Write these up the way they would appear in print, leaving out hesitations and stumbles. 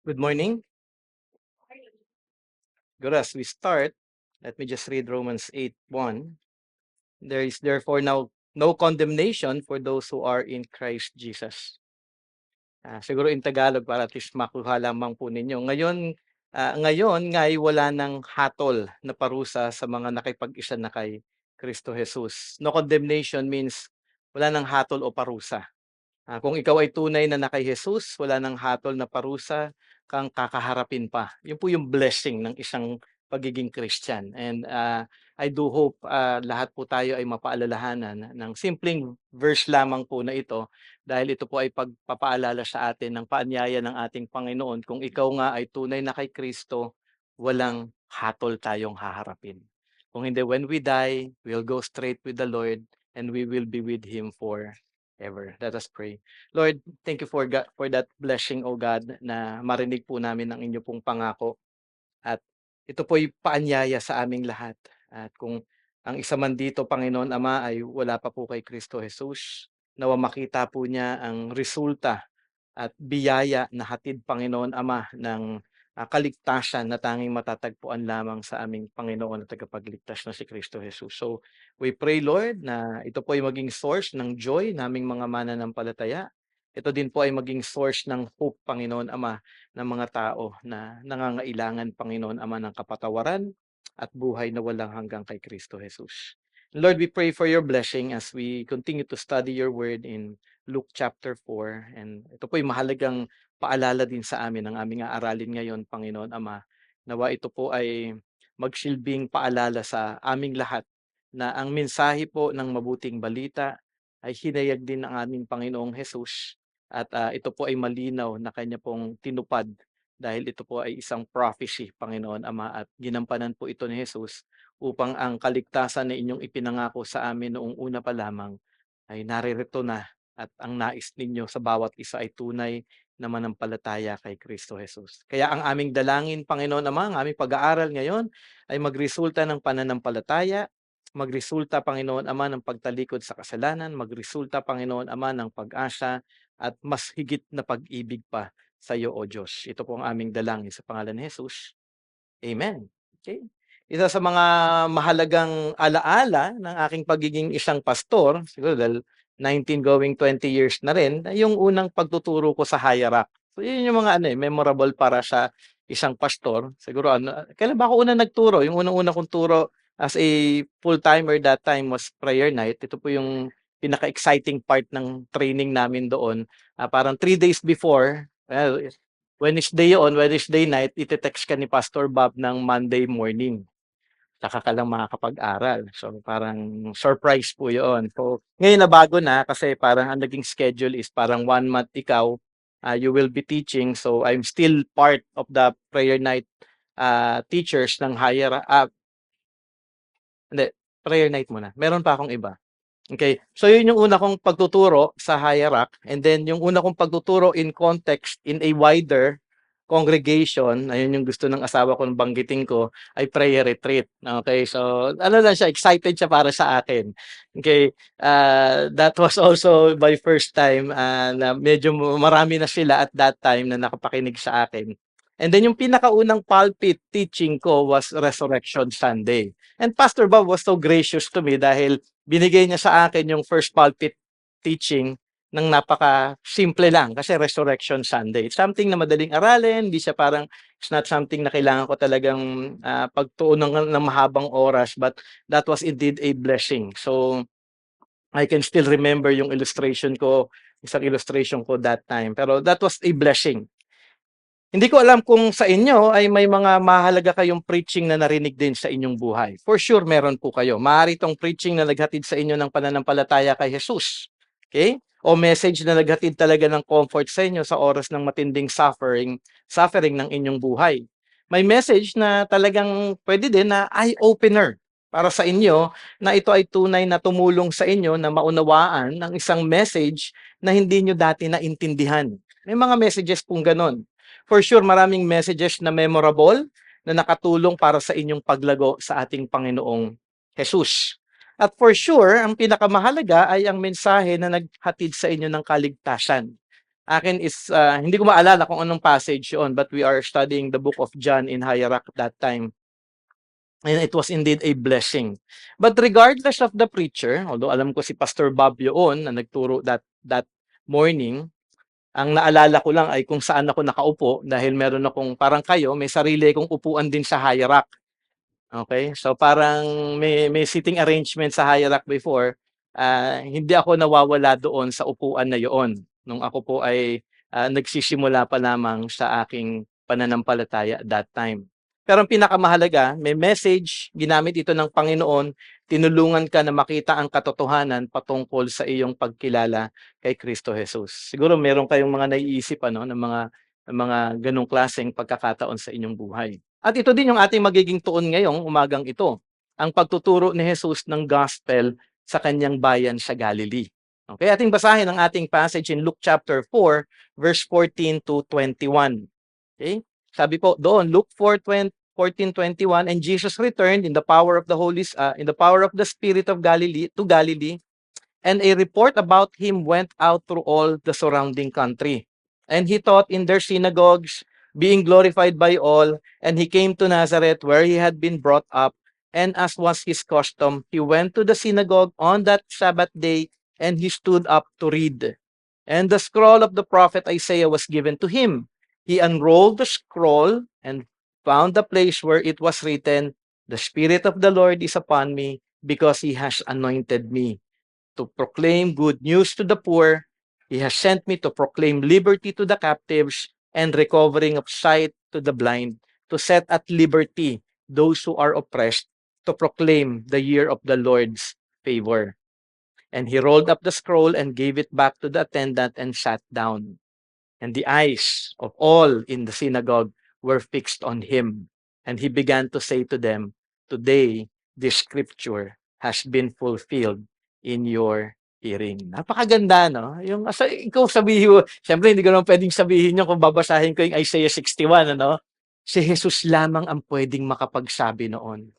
Good morning. Good. As we start, let me just read Romans 8:1. There is therefore now no condemnation for those who are in Christ Jesus. Siguro in Tagalog para at least makuha lamang po ninyo. Ngayon nga'y wala ng hatol na parusa sa mga nakipag-isa na kay Kristo Jesus. No condemnation means wala ng hatol o parusa. Kung ikaw ay tunay na kay Jesus, wala ng hatol na parusa kang kakaharapin pa. Yun po yung blessing ng isang pagiging Christian. And I do hope lahat po tayo ay mapaalalahanan ng simpleng verse lamang po na ito dahil ito po ay pagpapaalala sa atin ng paanyaya ng ating Panginoon. Kung ikaw nga ay tunay na kay Kristo, walang hatol tayong haharapin. Kung hindi, when we die, we'll go straight with the Lord and we will be with Him forever. Let us pray. Lord, thank you for that blessing, O God, na marinig po namin ang inyo pong pangako. At ito po'y paanyaya sa aming lahat. At kung ang isa man dito, Panginoon Ama, ay wala pa po kay Kristo Jesus, nawa makita po niya ang resulta at biyaya na hatid, Panginoon Ama, ng kaligtasan na tanging matatagpuan lamang sa aming Panginoon at tagapagligtas na si Kristo Jesus. So, we pray, Lord, na ito po ay maging source ng joy naming mga mananampalataya. Ito din po ay maging source ng hope, Panginoon Ama, ng mga tao na nangangailangan, Panginoon Ama, ng kapatawaran at buhay na walang hanggang kay Kristo Jesus. Lord, we pray for your blessing as we continue to study your word in Luke chapter 4. And ito po ay mahalagang paalala din sa amin ang aming aaralin ngayon, Panginoon Ama. Nawa ito po ay magsilbing paalala sa aming lahat na ang mensahe po ng mabuting balita ay hinayag din ng aming Panginoong Jesus at ito po ay malinaw na kanya pong tinupad dahil ito po ay isang prophecy, Panginoon Ama, at ginampanan po ito ni Jesus upang ang kaligtasan na inyong ipinangako sa amin noong una pa lamang ay naririto na at ang nais ninyo sa bawat isa ay tunay na manampalataya kay Kristo Jesus. Kaya ang aming dalangin, Panginoon Ama, ang aming pag-aaral ngayon ay magresulta ng pananampalataya, magresulta, Panginoon Ama, ng pagtalikod sa kasalanan, magresulta, Panginoon Ama, ng pag-asa at mas higit na pag-ibig pa sa iyo, O Diyos. Ito po ang aming dalangin sa pangalan ni Jesus. Amen. Okay. Isa sa mga mahalagang alaala ng aking pagiging isang pastor, siguro dahil 19 going 20 years na rin, yung unang pagtuturo ko sa Higher Rock. So yun yung mga memorable para sa isang pastor. Siguro kailan ba ako unang nagturo? Yung unang-una kong turo as a full-timer that time was prayer night. Ito po yung pinaka-exciting part ng training namin doon. Parang 3 days before, Wednesday night, ite-text ka ni Pastor Bob ng Monday morning. Tsaka ka lang makakapag-aral. So, parang surprise po yun. So, ngayon na bago na kasi parang ang naging schedule is parang 1 month ikaw, you will be teaching. So, I'm still part of the prayer night teachers ng hindi, prayer night muna. Meron pa akong iba. Okay. So, yun yung una kong pagtuturo sa Higher-Rock. And then, yung una kong pagtuturo in context, in a wider congregation, ayun yung gusto ng asawa ko, banggitin ko, ay prayer retreat. Okay. So, ano lang siya, excited siya para sa akin. Okay. That was also my first time na medyo marami na sila at that time na nakapakinig sa akin. And then, yung pinakaunang pulpit teaching ko was Resurrection Sunday. And Pastor Bob was so gracious to me dahil binigay niya sa akin yung first pulpit teaching ng napaka-simple lang kasi Resurrection Sunday. It's something na madaling aralin, hindi siya parang, it's not something na kailangan ko talagang pagtuon ng mahabang oras, but that was indeed a blessing. So, I can still remember yung illustration ko, isang illustration ko that time. Pero that was a blessing. Hindi ko alam kung sa inyo ay may mga mahalaga kayong preaching na narinig din sa inyong buhay. For sure, meron po kayo. Maaari itong preaching na naghatid sa inyo ng pananampalataya kay Jesus. Okay? O message na naghatid talaga ng comfort sa inyo sa oras ng matinding suffering ng inyong buhay. May message na talagang pwede din na eye-opener para sa inyo na ito ay tunay na tumulong sa inyo na maunawaan ng isang message na hindi nyo dati naintindihan. May mga messages pong ganon. For sure, maraming messages na memorable na nakatulong para sa inyong paglago sa ating Panginoong Jesus. At for sure, ang pinakamahalaga ay ang mensahe na naghatid sa inyo ng kaligtasan. Akin is, hindi ko maalala kung anong passage yun, but we are studying the book of John in Higher that time. And it was indeed a blessing. But regardless of the preacher, although alam ko si Pastor Bob yun na nagturo that morning, ang naalala ko lang ay kung saan ako nakaupo dahil meron akong parang kayo, may sarili akong upuan din sa high rack. Okay? So parang may seating arrangement sa high rack before, hindi ako nawawala doon sa upuan na yoon nung ako po ay nagsisimula pa lamang sa aking pananampalataya at that time. Pero ang pinakamahalaga, may message, ginamit ito ng Panginoon, tinulungan ka na makita ang katotohanan patungkol sa iyong pagkilala kay Kristo Jesus. Siguro meron kayong mga naiisip ng mga ganong klaseng pagkakataon sa inyong buhay. At ito din yung ating magiging tuon ngayong umagang ito, ang pagtuturo ni Jesus ng gospel sa kanyang bayan sa Galilee. Okay, ating basahin ang ating passage in Luke chapter 4, verse 14 to 21. Okay? Sabi po doon, Luke 4:14-21, and Jesus returned in the power of the Spirit of Galilee to Galilee, and a report about him went out through all the surrounding country. And he taught in their synagogues, being glorified by all, and he came to Nazareth where he had been brought up, and as was his custom, he went to the synagogue on that Sabbath day, and he stood up to read. And the scroll of the prophet Isaiah was given to him. He unrolled the scroll and found the place where it was written, "The Spirit of the Lord is upon me, because he has anointed me to proclaim good news to the poor. He has sent me to proclaim liberty to the captives and recovering of sight to the blind, to set at liberty those who are oppressed, to proclaim the year of the Lord's favor." And he rolled up the scroll and gave it back to the attendant and sat down. And the eyes of all in the synagogue were fixed on him. And he began to say to them, "Today, this scripture has been fulfilled in your hearing." Napakaganda, no? Yung ikaw sabihin mo, syempre hindi ko naman pwedeng sabihin yun kung babasahin ko yung Isaiah 61, ano? Si Jesus lamang ang pwedeng makapagsabi noon.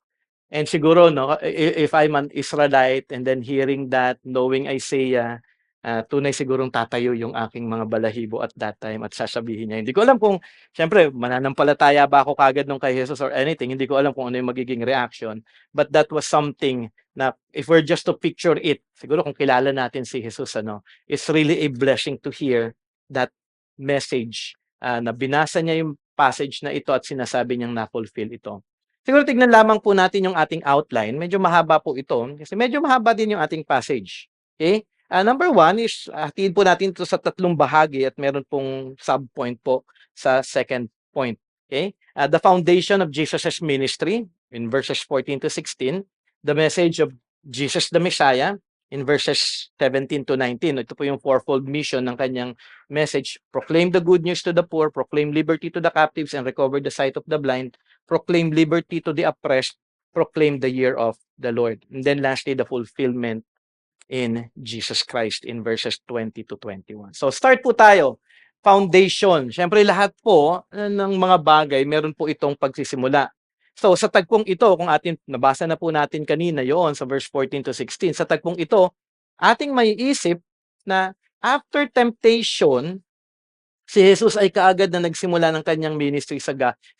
And siguro, no, if I'm an Israelite and then hearing that, knowing Isaiah, tunay sigurong tatayo yung aking mga balahibo at that time at sasabihin niya. Hindi ko alam kung, siyempre, mananampalataya ba ako kagad nung kay Jesus or anything. Hindi ko alam kung ano yung magiging reaction. But that was something na if we're just to picture it, siguro kung kilala natin si Jesus, it's really a blessing to hear that message na binasa niya yung passage na ito at sinasabi niyang na-fulfill ito. Siguro tignan lamang po natin yung ating outline. Medyo mahaba po ito kasi medyo mahaba din yung ating passage. Okay? Number 1 is hatiin po natin ito sa 3 bahagi at meron pong subpoint po sa second point. Okay? The foundation of Jesus' ministry in verses 14 to 16, the message of Jesus the Messiah in verses 17 to 19. Ito po yung fourfold mission ng kanyang message. Proclaim the good news to the poor, proclaim liberty to the captives, and recover the sight of the blind, proclaim liberty to the oppressed, proclaim the year of the Lord. And then lastly, the fulfillment in Jesus Christ in verses 20 to 21. So start po tayo. Foundation. Siyempre lahat po ng mga bagay, meron po itong pagsisimula. So sa tagpong ito, kung nabasa na po natin kanina yon sa verse 14 to 16, sa tagpong ito, ating maiisip na after temptation, si Jesus ay kaagad na nagsimula ng kanyang ministry sa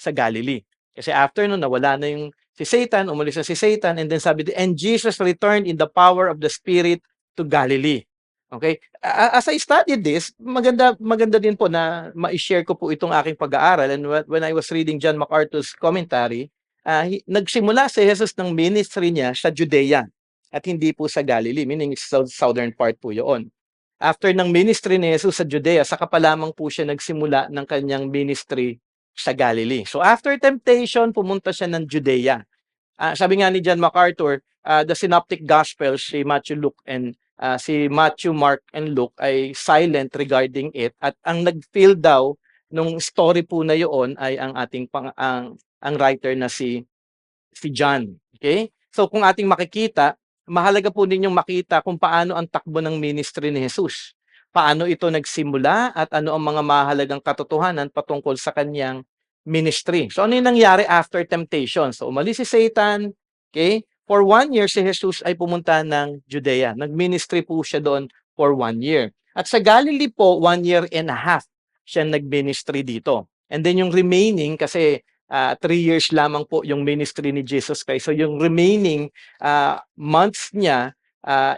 Galilee. Kasi after nun, nawala na yung si Satan, umalis na si Satan, and then sabi, and Jesus returned in the power of the Spirit to Galilee. Okay? As I studied this, maganda din po na ma-share ko po itong aking pag-aaral. And when I was reading John MacArthur's commentary, nagsimula si Jesus ng ministry niya sa Judea at hindi po sa Galilee, meaning southern part po yun. After ng ministry ni Jesus sa Judea, saka pa lamang po siya nagsimula ng kanyang ministry sa Galilee. So after temptation, pumunta siya ng Judea. Sabi nga ni John MacArthur, the synoptic gospels, si Matthew, Luke, and si Matthew, Mark, and Luke ay silent regarding it. At ang nag-fill daw nung story po na yun ay ang ating ang writer na si John. Okay? So kung ating makikita, mahalaga po ninyong makita kung paano ang takbo ng ministry ni Jesus. Paano ito nagsimula at ano ang mga mahalagang katotohanan patungkol sa kanyang ministry. So ano yung nangyari after temptation? So umalis si Satan, okay? For 1 year si Jesus ay pumunta ng Judea. Nag-ministry po siya doon for 1 year. At sa Galilee po, 1 year and a half siya nag-ministry dito. And then yung remaining, kasi 3 years lamang po yung ministry ni Jesus Christ. So yung remaining months niya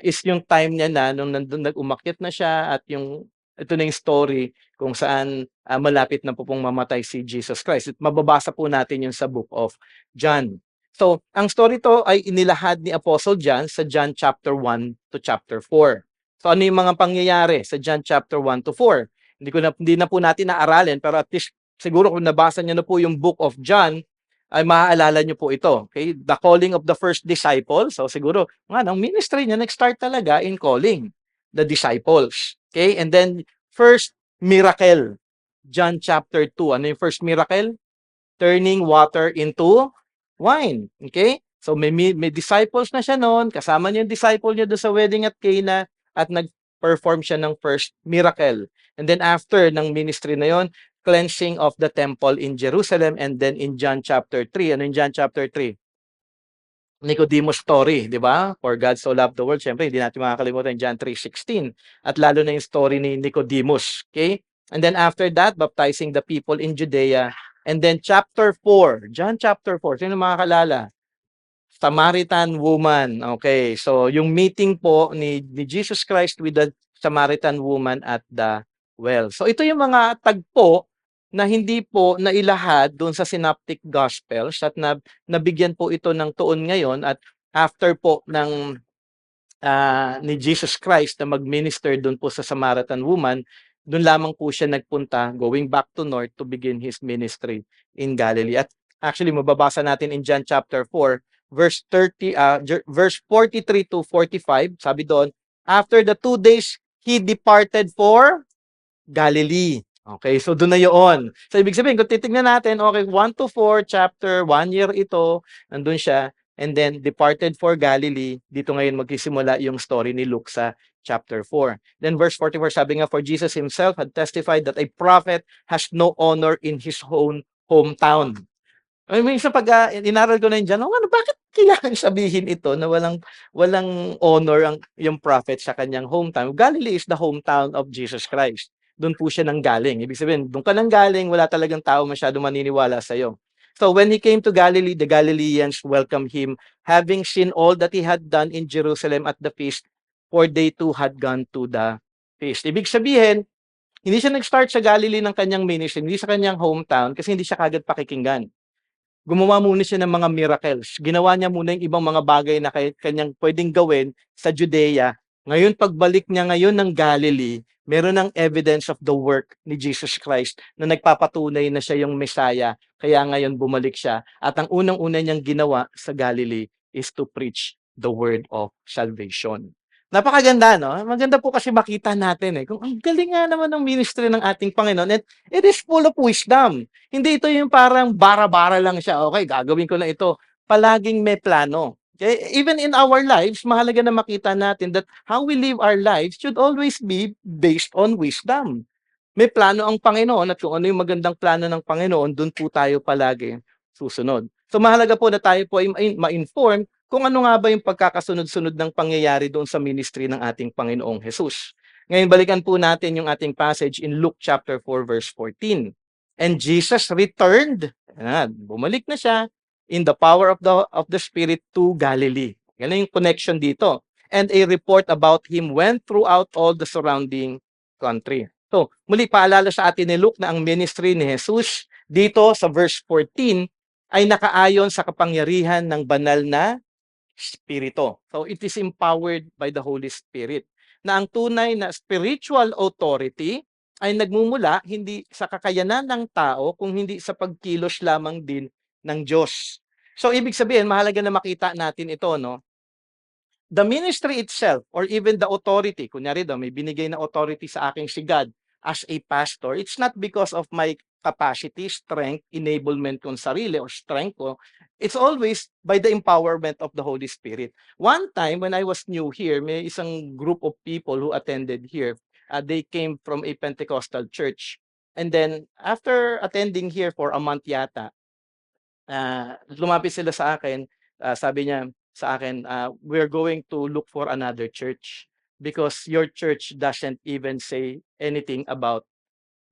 is yung time niya na nung nandun nag-umakyat na siya at yung ito na yung story kung saan malapit na po pong mamatay si Jesus Christ. At mababasa po natin yun sa book of John. So, ang story to ay inilahad ni Apostle John sa John chapter 1 to chapter 4. So, ano yung mga pangyayari sa John chapter 1 to 4? Hindi na po natin naaralin, pero at least siguro kung nabasa niyo na po yung book of John, ay maaalala niyo po ito. Okay? The calling of the first disciple. So, siguro, ang ministry niya nag-start talaga in calling the disciples. Okay? And then, first miracle. John chapter 2. Ano yung first miracle? Turning water into wine. Okay? So may disciples na siya noon, kasama niya yung disciple niya doon sa wedding at Cana at nag-perform siya ng first miracle. And then after ng ministry na yon, cleansing of the temple in Jerusalem, and then in John chapter 3. Ano in John chapter 3? Nicodemus story, di ba? For God so loved the world. Siyempre, hindi natin makakalimutan John 3:16. At lalo na yung story ni Nicodemus. Okay? And then after that, baptizing the people in Judea. And then chapter 4, John chapter 4, sino makakalala? Samaritan woman. Okay, so yung meeting po ni Jesus Christ with the Samaritan woman at the well. So ito yung mga tagpo na hindi po nailahad doon sa Synoptic Gospels at nabigyan po ito ng tuon ngayon at after po ng ni Jesus Christ na mag-minister doon po sa Samaritan woman, doon lamang po siya nagpunta, going back to north to begin his ministry in Galilee. At actually, mababasa natin in John chapter 4, verse 43 to 45, sabi doon, after the 2 days, he departed for Galilee. Okay, so doon na yun. So ibig sabihin, kung titignan natin, okay, 1 to 4, chapter, 1 year ito, nandun siya, and then departed for Galilee. Dito ngayon magsisimula yung story ni Luke sa chapter 4. Then verse 44, sabi nga, for Jesus himself had testified that a prophet has no honor in his own hometown. Ay, minsan pag inaral ko na yun dyan, bakit kailangan sabihin ito na walang honor yung prophet sa kanyang hometown? Galilee is the hometown of Jesus Christ. Doon po siya nanggaling. Ibig sabihin, doon ka nanggaling, wala talagang tao masyado maniniwala sa iyo. So when he came to Galilee, the Galileans welcomed him, having seen all that he had done in Jerusalem at the feast, for they too had gone to the feast. Ibig sabihin, hindi siya nag-start sa Galilee ng kanyang ministry, hindi sa kanyang hometown, kasi hindi siya kagad pakikinggan. Gumawa muna siya ng mga miracles. Ginawa niya muna yung ibang mga bagay na kanyang pwedeng gawin sa Judea. Ngayon, pagbalik niya ngayon ng Galilee, meron ng evidence of the work ni Jesus Christ na nagpapatunay na siya yung Messiah. Kaya ngayon bumalik siya. At ang unang-una niyang ginawa sa Galilee is to preach the word of salvation. Napakaganda, no? Maganda po kasi makita natin kung ang galing nga naman ng ministry ng ating Panginoon. And it is full of wisdom. Hindi ito yung parang bara-bara lang siya. Okay, gagawin ko na ito. Palaging may plano. Okay? Even in our lives, mahalaga na makita natin that how we live our lives should always be based on wisdom. May plano ang Panginoon at kung ano yung magandang plano ng Panginoon, dun po tayo palagi susunod. So mahalaga po na tayo po ay ma-inform kung ano nga ba yung pagkakasunod-sunod ng pangyayari doon sa ministry ng ating Panginoong Jesus. Ngayon, balikan po natin yung ating passage in Luke chapter 4, verse 14. And Jesus returned, bumalik na siya, in the power of the Spirit to Galilee. Yan yung connection dito. And a report about him went throughout all the surrounding country. So, muli paalala sa atin ni Luke na ang ministry ni Jesus dito sa verse 14 ay nakaayon sa kapangyarihan ng banal na Espiritu. So it is empowered by the Holy Spirit. Na ang tunay na spiritual authority ay nagmumula hindi sa kakayanan ng tao kung hindi sa pagkilos lamang din ng Diyos. So ibig sabihin, mahalaga na makita natin ito, no? The ministry itself or even the authority, kunyari daw may binigay na authority sa aking si God as a pastor, it's not because of my capacity, strength, enablement kong sarili or strength ko. It's always by the empowerment of the Holy Spirit. One time when I was new here, may isang group of people who attended here. They came from a Pentecostal church. And then after attending here for a month yata, lumapit sila sa akin, sabi niya sa akin, we're going to look for another church. because your church doesn't even say anything about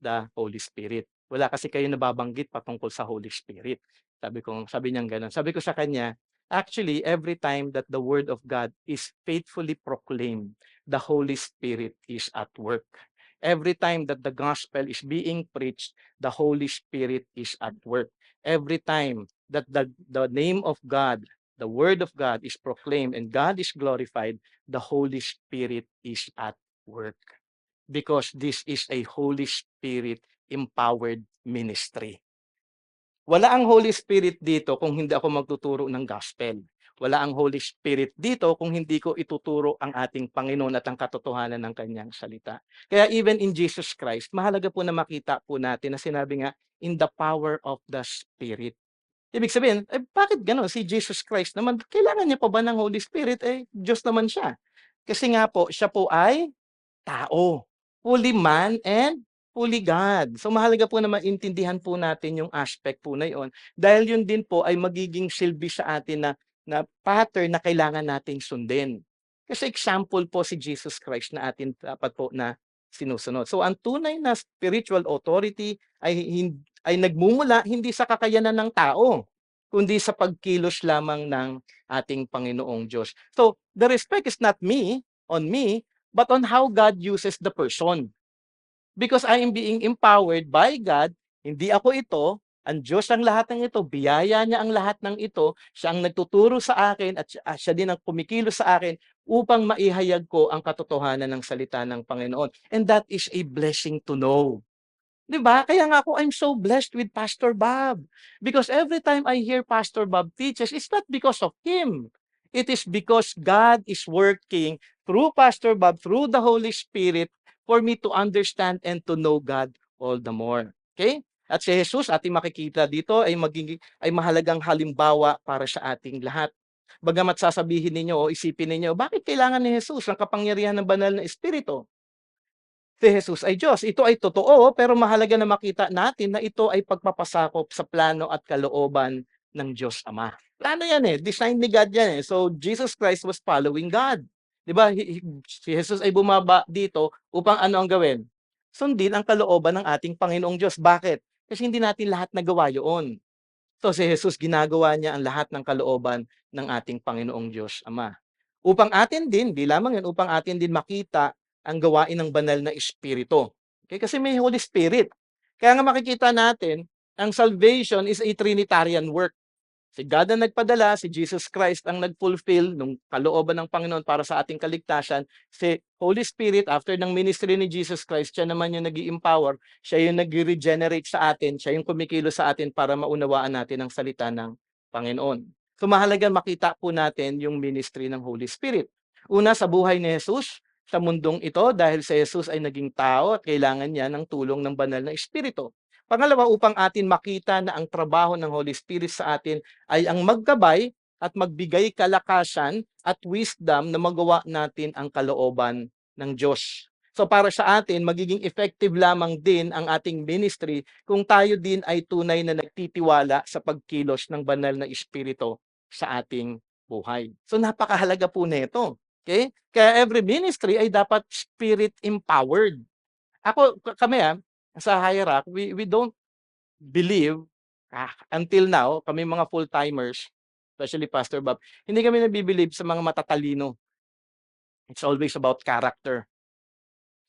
the Holy Spirit. Wala kasi kayo nababanggit patungkol sa Holy Spirit. Sabi niyang gano'n. Sabi ko sa kanya, actually, every time that the Word of God is faithfully proclaimed, the Holy Spirit is at work. Every time that the gospel is being preached, the Holy Spirit is at work. Every time that the name of God, the Word of God is proclaimed and God is glorified, the Holy Spirit is at work, because this is a Holy Spirit empowered ministry. Wala ang Holy Spirit dito kung hindi ako magtuturo ng gospel. Wala ang Holy Spirit dito kung hindi ko ituturo ang ating Panginoon at ang katotohanan ng kanyang salita. Kaya even in Jesus Christ, mahalaga po na makita po natin na sinabi nga, in the power of the Spirit. Ibig sabihin, bakit gano'n? Si Jesus Christ naman, kailangan niya pa ba ng Holy Spirit? Diyos naman siya. Kasi nga po, siya po ay tao, fully man and fully God. So mahalaga po na maintindihan po natin yung aspect po na yun, dahil yun din po ay magiging silbi sa atin na pattern na kailangan nating sundin. Kasi example po si Jesus Christ na atin dapat po na sinusunod. So ang tunay na spiritual authority ay nagmumula hindi sa kakayanan ng tao, kundi sa pagkilos lamang ng ating Panginoong Diyos. So the respect is not on me, but on how God uses the person. Because I am being empowered by God, hindi ako ito, ang Diyos ang lahat ng ito, biyaya niya ang lahat ng ito, siya ang nagtuturo sa akin at siya din ang kumikilos sa akin upang maihayag ko ang katotohanan ng salita ng Panginoon. And that is a blessing to know. 'Di ba? Kaya nga ako, I'm so blessed with Pastor Bob. Because every time I hear Pastor Bob teaches, it's not because of him. It is because God is working through Pastor Bob, through the Holy Spirit, for me to understand and to know God all the more. Okay? At si Jesus, ating makikita dito, ay mahalagang halimbawa para sa ating lahat. Bagamat sasabihin ninyo o isipin ninyo, bakit kailangan ni Jesus ang kapangyarihan ng banal na Espiritu? Si Jesus ay Diyos. Ito ay totoo, pero mahalaga na makita natin na ito ay pagpapasakop sa plano at kalooban ng Diyos Ama. Plano yan design ni God yan So Jesus Christ was following God. 'Di ba? Si Jesus ay bumaba dito upang ano ang gawin? Sundin ang kalooban ng ating Panginoong Diyos. Bakit? Kasi hindi natin lahat nagawa 'yon. So si Jesus ginagawa niya ang lahat ng kalooban ng ating Panginoong Diyos Ama. Upang atin din, di lamang yan, upang atin din makita ang gawain ng banal na Espiritu. Okay? Kasi may Holy Spirit. Kaya nga makikita natin, ang salvation is a Trinitarian work. Si God ang nagpadala, si Jesus Christ ang nag-fulfill ng kalooban ng Panginoon para sa ating kaligtasan. Si Holy Spirit, after ng ministry ni Jesus Christ, siya naman yung nag-i-empower, siya yung nag-regenerate sa atin, siya yung kumikilos sa atin para maunawaan natin ang salita ng Panginoon. So mahalaga makita po natin yung ministry ng Holy Spirit. Una, sa buhay ni Jesus, sa mundong ito, dahil si Jesus ay naging tao at kailangan niya ng tulong ng banal na Espiritu. Pangalawa, upang atin makita na ang trabaho ng Holy Spirit sa atin ay ang maggabay at magbigay kalakasan at wisdom na magawa natin ang kalooban ng Diyos. So para sa atin, magiging effective lamang din ang ating ministry kung tayo din ay tunay na nagtitiwala sa pagkilos ng banal na Espiritu sa ating buhay. So napakahalaga po nito. Okay? Kaya every ministry ay dapat spirit-empowered. Kami sa Hierarch, we don't believe, until now, kami mga full-timers, especially Pastor Bob, hindi kami nabibilib sa mga matatalino. It's always about character.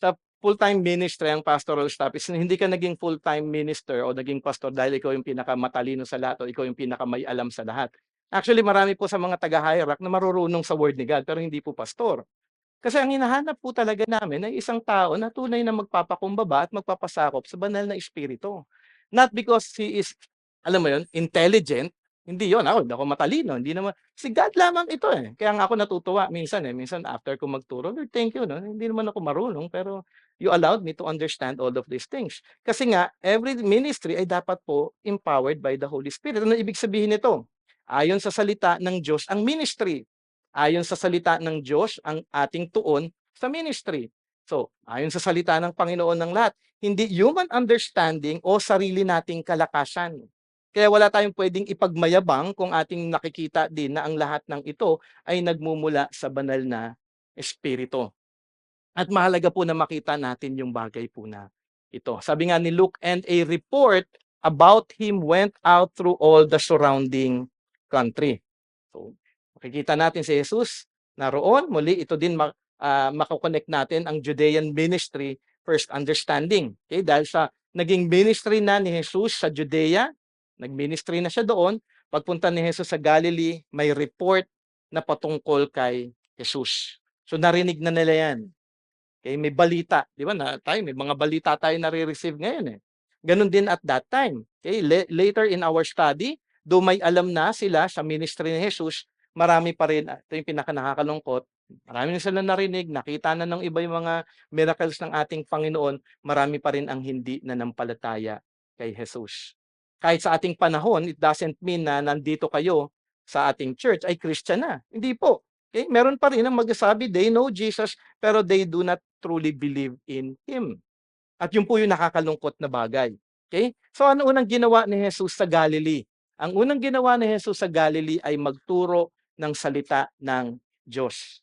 Sa full-time ministry, ang pastoral staff is hindi ka naging full-time minister o naging pastor dahil ikaw yung pinakamatalino sa lahat o ikaw yung pinakamay alam sa lahat. Actually, marami po sa mga taga-hierarch na marurunong sa word ni God pero hindi po pastor. Kasi ang hinahanap po talaga namin ay isang tao na tunay na magpapakumbaba at magpapasakop sa banal na espiritu. Not because he is, alam mo yun, intelligent, hindi yun, ako, hindi ako matalino, hindi naman, si God lamang ito Kaya nga ako natutuwa minsan after ko magturo, Lord, thank you, no? Hindi naman ako marunong, pero you allowed me to understand all of these things. Kasi nga, every ministry ay dapat po empowered by the Holy Spirit. Ano ibig sabihin nito? Ayon sa salita ng Diyos, ang ministry. Ayon sa salita ng Diyos, ang ating tuon sa ministry. So, ayon sa salita ng Panginoon ng lahat, hindi human understanding o sarili nating kalakasan. Kaya wala tayong pwedeng ipagmayabang kung ating nakikita din na ang lahat ng ito ay nagmumula sa banal na espiritu. At mahalaga po na makita natin yung bagay po na ito. Sabi nga ni Luke, and a report about him went out through all the surrounding country. So, makikita natin si Jesus naroon. Muli, ito din makakonect natin ang Judean ministry, first understanding. Okay? Dahil sa naging ministry na ni Jesus sa Judea, nag-ministry na siya doon, pagpunta ni Jesus sa Galilee, may report na patungkol kay Jesus. So narinig na nila yan. Okay, may balita, 'di ba? May mga balita tayo nare-receive ngayon eh. Ganon din at that time. Okay, later in our study, though may alam na sila sa ministry ni Jesus, marami pa rin, ito yung pinaka-nakakalungkot, marami na sila narinig, nakita na ng iba yung mga miracles ng ating Panginoon, marami pa rin ang hindi nanampalataya kay Jesus. Kahit sa ating panahon, it doesn't mean na nandito kayo sa ating church ay Christian na. Hindi po. Okay? Meron pa rin ang magsasabi, they know Jesus, pero they do not truly believe in Him. At yun po yung nakakalungkot na bagay. Okay? So ano unang ginawa ni Jesus sa Galilee? Ang unang ginawa ni Jesus sa Galilee ay magturo ng salita ng Diyos.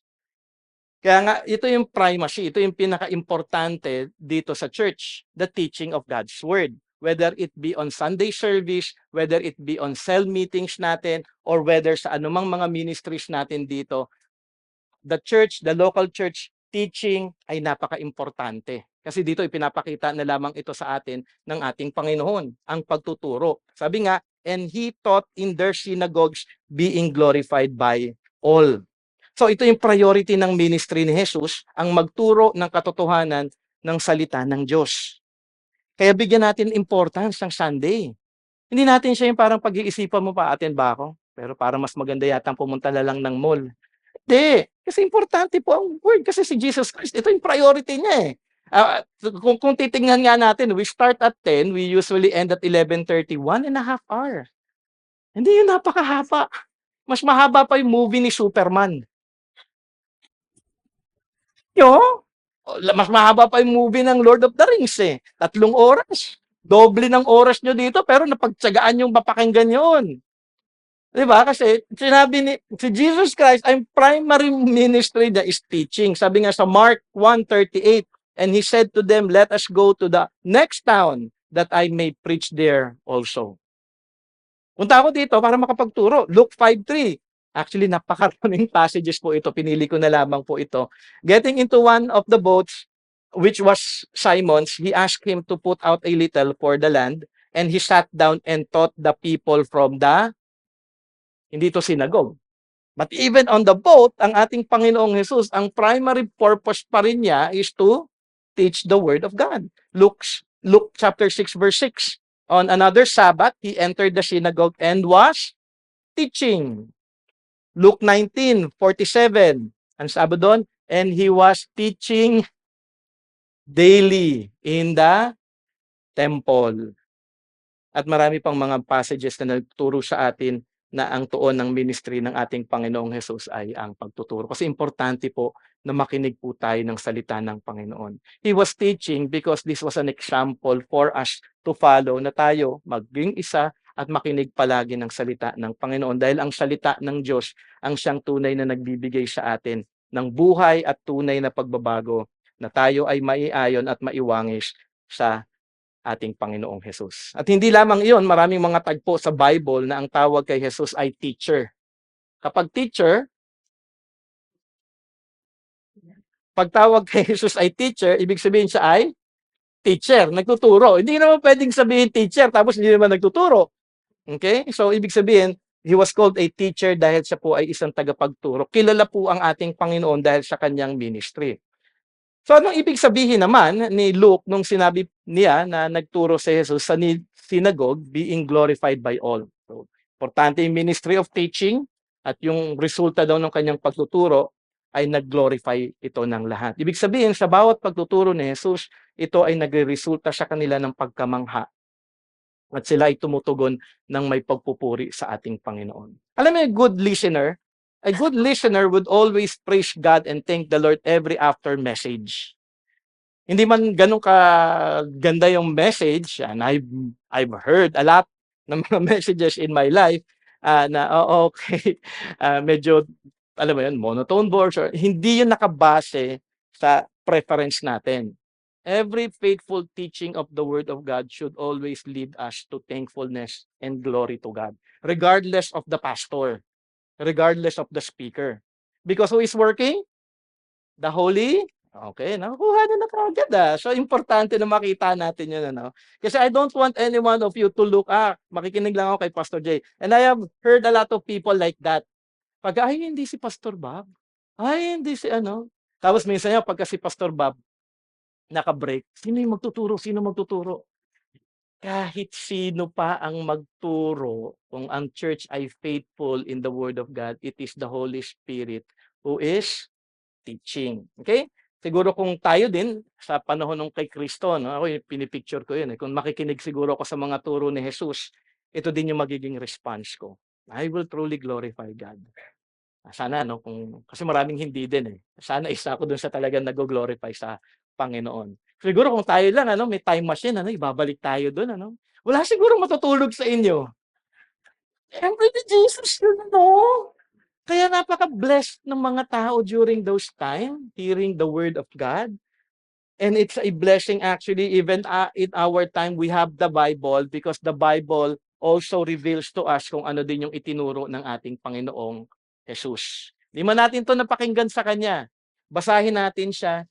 Kaya nga, ito yung primacy, ito yung pinaka-importante dito sa church, the teaching of God's Word. Whether it be on Sunday service, whether it be on cell meetings natin, or whether sa anumang mga ministries natin dito, the church, the local church teaching ay napaka-importante. Kasi dito ipinapakita na lamang ito sa atin ng ating Panginoon, ang pagtuturo. Sabi nga, and He taught in their synagogues, being glorified by all. So ito yung priority ng ministry ni Jesus, ang magturo ng katotohanan ng salita ng Diyos. Kaya bigyan natin importance ng Sunday. Hindi natin siya yung parang pag-iisipan mo pa, attend ba ako? Pero parang mas maganda yata pumunta na lang ng mall. Hindi, kasi importante po ang word. Kasi si Jesus Christ, ito yung priority niya eh. Kung titingnan nga natin, we start at 10, we usually end at 11:30, 1.5 hours. Hindi yun napakahaba. Mas mahaba pa yung movie ni Superman. Mas mahaba pa yung movie ng Lord of the Rings eh. 3 oras. Doble ng oras nyo dito, pero napagtsagaan yung mapakinggan yun. Diba? Kasi sinabi ni si Jesus Christ, ang primary ministry niya is teaching. Sabi nga sa Mark 1:38, and He said to them, let us go to the next town that I may preach there also. Punta ako dito para makapagturo. Luke 5:3. Actually, napakaraming passages po ito. Pinili ko na lamang po ito. Getting into one of the boats, which was Simon's, he asked him to put out a little for the land, and he sat down and taught the people from the, hindi to synagogue. But even on the boat, ang ating Panginoong Jesus, ang primary purpose pa rin niya is to teach the Word of God. Luke chapter 6, verse 6. On another Sabbath, he entered the synagogue and was teaching. Luke 19:47. Ang sabi doon, and he was teaching daily in the temple. At marami pang mga passages na nagturo sa atin na ang tuon ng ministry ng ating Panginoong Jesus ay ang pagtuturo. Kasi importante po na makinig po tayo ng salita ng Panginoon. He was teaching because this was an example for us to follow, na tayo maging isa at makinig palagi ng salita ng Panginoon. Dahil ang salita ng Diyos ang siyang tunay na nagbibigay sa atin ng buhay at tunay na pagbabago, na tayo ay maiayon at maiwangis sa ating Panginoong Jesus. At hindi lamang iyon, maraming mga tagpo sa Bible na ang tawag kay Jesus ay teacher. Kapag teacher, pag tawag kay Jesus ay teacher, ibig sabihin siya ay teacher, nagtuturo. Hindi naman pwedeng sabihin teacher tapos hindi naman nagtuturo. Okay? So ibig sabihin, he was called a teacher dahil siya po ay isang tagapagturo. Kilala po ang ating Panginoon dahil sa kanyang ministry. So anong ibig sabihin naman ni Luke nung sinabi niya na nagturo si Jesus sa synagogue, being glorified by all? So, importante yung ministry of teaching at yung resulta daw ng kanyang pagtuturo ay nag-glorify ito ng lahat. Ibig sabihin, sa bawat pagtuturo ni Jesus, ito ay nagre-resulta sa kanila ng pagkamangha at sila ay tumutugon ng may pagpupuri sa ating Panginoon. Alam mo, a good listener would always praise God and thank the Lord every after message. Hindi man ganun ganda yung message, and I've heard a lot ng mga messages in my life na okay, medyo, alam mo yun, monotone voice, or hindi yun nakabase sa preference natin. Every faithful teaching of the Word of God should always lead us to thankfulness and glory to God, regardless of the pastor, regardless of the speaker. Because who is working? The Holy? Okay, nakuha na kaagad So, importante na makita natin yun, ano? Kasi I don't want any one of you to look, makikinig lang ako kay Pastor Jay. And I have heard a lot of people like that. Pag, ay, hindi si Pastor Bob. Ay, hindi si ano. Tapos minsan yan, pagka si Pastor Bob, naka-break, sino yung magtuturo? Sino magtuturo? Kahit sino pa ang magturo, kung ang church ay faithful in the Word of God, it is the Holy Spirit who is teaching. Okay? Siguro kung tayo din, sa panahon ng kay Kristo, no? Ako yung pinipicture ko yun. Kung makikinig siguro ako sa mga turo ni Jesus, ito din yung magiging response ko. I will truly glorify God. Sana, no? Kasi maraming hindi din eh. Sana isa ako dun sa talagang nag-glorify sa Panginoon. Siguro kung tayo lang, may time machine, ibabalik tayo dun, Wala siguro matutulog sa inyo. Siyempre ni Jesus yun, Kaya napaka-blessed ng mga tao during those time, hearing the word of God. And it's a blessing actually, even in our time, we have the Bible because the Bible also reveals to us kung ano din yung itinuro ng ating Panginoong Jesus. Di man natin to napakinggan sa Kanya. Basahin natin siya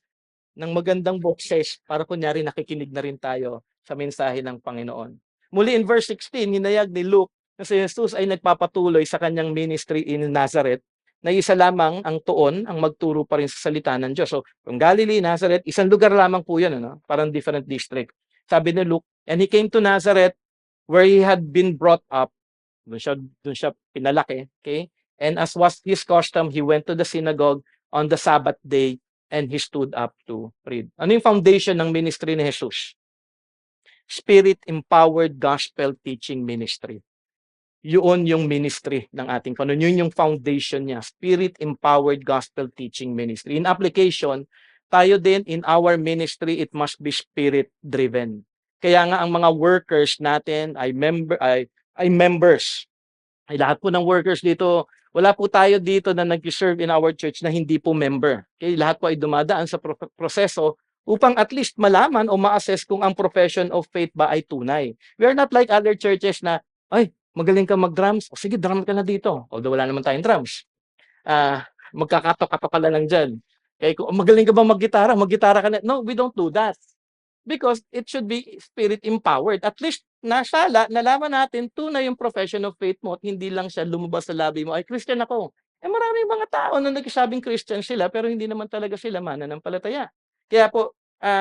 ng magandang boses para kunyari nakikinig na rin tayo sa mensahe ng Panginoon. Muli in verse 16, hinayag ni Luke na si Jesus ay nagpapatuloy sa kanyang ministry in Nazareth na isa lamang ang tuon ang magturo pa rin sa salita ng Diyos. So, from Galilee, Nazareth, isang lugar lamang po yan, parang different district. Sabi ni Luke, and he came to Nazareth where he had been brought up. Doon siya pinalaki. Okay? And as was his custom, he went to the synagogue on the Sabbath day and he stood up to read. Ano yung foundation ng ministry ni Jesus? Spirit-empowered gospel teaching ministry. Yun yung ministry ng ating Panginoon. Yun yung foundation niya. Spirit-empowered gospel teaching ministry. In application, tayo din in our ministry, it must be spirit-driven. Kaya nga ang mga workers natin ay members. Ay lahat po ng workers dito, wala po tayo dito na nag-serve in our church na hindi po member. Okay, lahat po ay dumadaan sa proseso upang at least malaman o ma-assess kung ang profession of faith ba ay tunay. We are not like other churches na, ay, magaling ka mag-drums, o sige, drum ka na dito. Although wala naman tayong drums. Magkakatok-katok ka lang dyan. Okay, kung magaling ka ba mag-gitara ka na. No, we don't do that. Because it should be spirit-empowered. At least, nalaman natin, tunay yung profession of faith mo at hindi lang siya lumabas sa labi mo, ay, Christian ako. Maraming mga tao na nagsasabing Christian sila pero hindi naman talaga sila mananampalataya. Kaya po,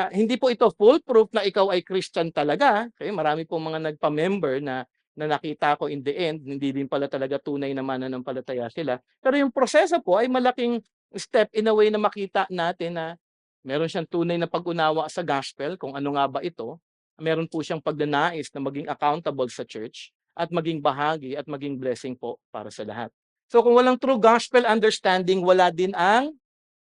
hindi po ito foolproof na ikaw ay Christian talaga. Okay? Marami po mga nagpa-member na nakita ko in the end, hindi din pala talaga tunay na mananampalataya sila. Pero yung proseso po ay malaking step in a way na makita natin na meron siyang tunay na pag-unawa sa gospel, kung ano nga ba ito. Meron po siyang pagnanais na maging accountable sa church at maging bahagi at maging blessing po para sa lahat. So kung walang true gospel understanding, wala din ang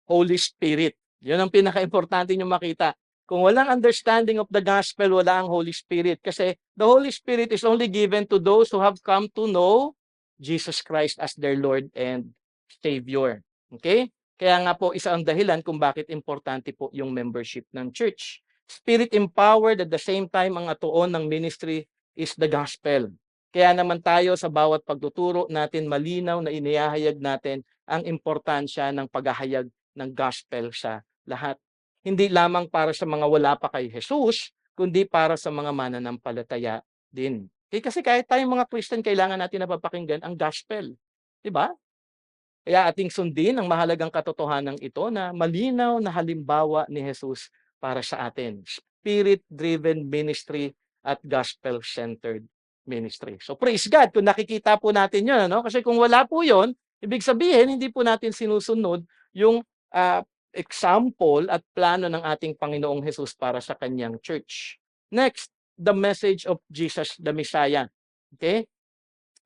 Holy Spirit. Yun ang pinaka-importante nyo makita. Kung walang understanding of the gospel, wala ang Holy Spirit. Kasi the Holy Spirit is only given to those who have come to know Jesus Christ as their Lord and Savior. Okay? Kaya nga po, isa ang dahilan kung bakit importante po yung membership ng church. Spirit-empowered at the same time, ang atuon ng ministry is the gospel. Kaya naman tayo sa bawat pagtuturo natin, malinaw na inihahayag natin ang importansya ng paghahayag ng gospel sa lahat. Hindi lamang para sa mga wala pa kay Jesus, kundi para sa mga mananampalataya din. Kasi kahit tayong mga Christian, kailangan natin napapakinggan ang gospel. Diba? Kaya ating sundin ang mahalagang katotohanan ito na malinaw na halimbawa ni Jesus para sa atin. Spirit-driven ministry at gospel-centered ministry. So praise God kung nakikita po natin yun. Kasi kung wala po yun, ibig sabihin hindi po natin sinusunod yung example at plano ng ating Panginoong Jesus para sa kanyang church. Next, the message of Jesus the Messiah. Okay?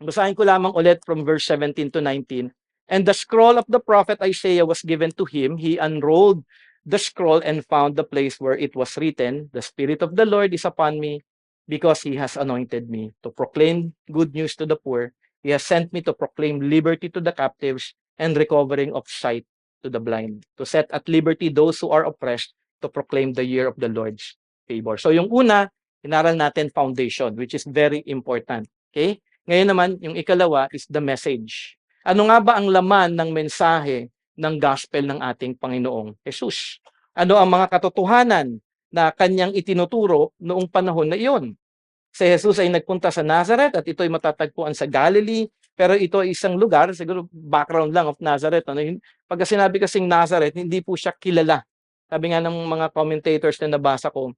Basahin ko lamang ulit from verse 17 to 19. And the scroll of the prophet Isaiah was given to him. He unrolled the scroll and found the place where it was written, "The Spirit of the Lord is upon me, because He has anointed me to proclaim good news to the poor. He has sent me to proclaim liberty to the captives and recovering of sight to the blind, to set at liberty those who are oppressed, to proclaim the year of the Lord's favor. So yung una, inaral natin foundation, which is very important. Okay? Ngayon naman, yung ikalawa is the message. Ano nga ba ang laman ng mensahe ng gospel ng ating Panginoong Jesus? Ano ang mga katotohanan na kanyang itinuturo noong panahon na iyon? Si Jesus ay nagpunta sa Nazareth at ito ay matatagpuan sa Galilee, pero ito ay isang lugar, siguro background lang of Nazareth. Pagka sinabi kasing Nazareth, hindi po siya kilala. Sabi nga ng mga commentators na nabasa ko,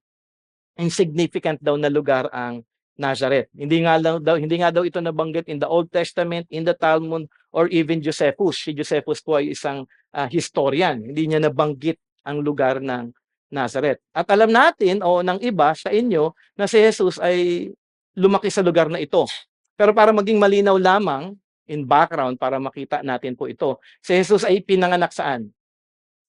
insignificant daw na lugar ang Nazareth. Hindi nga daw ito nabanggit in the Old Testament, in the Talmud, or even Josephus. Si Josephus po ay isang historian. Hindi niya nabanggit ang lugar ng Nazareth. At alam natin o ng iba sa inyo na si Jesus ay lumaki sa lugar na ito. Pero para maging malinaw lamang in background para makita natin po ito, si Jesus ay pinanganak saan?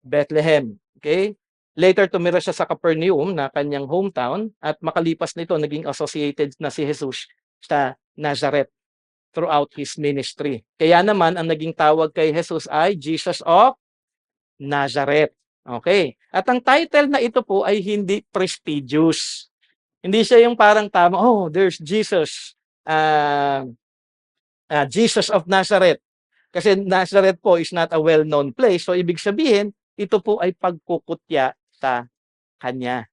Bethlehem. Okay? Later, tumira siya sa Capernaum na kanyang hometown at makalipas nito, naging associated na si Jesus sa Nazareth throughout his ministry. Kaya naman, ang naging tawag kay Jesus ay Jesus of Nazareth. Okay. At ang title na ito po ay hindi prestigious. Hindi siya yung parang tama, oh, there's Jesus. Jesus of Nazareth. Kasi Nazareth po is not a well-known place. So, ibig sabihin, ito po ay pagkukutya sa kanya.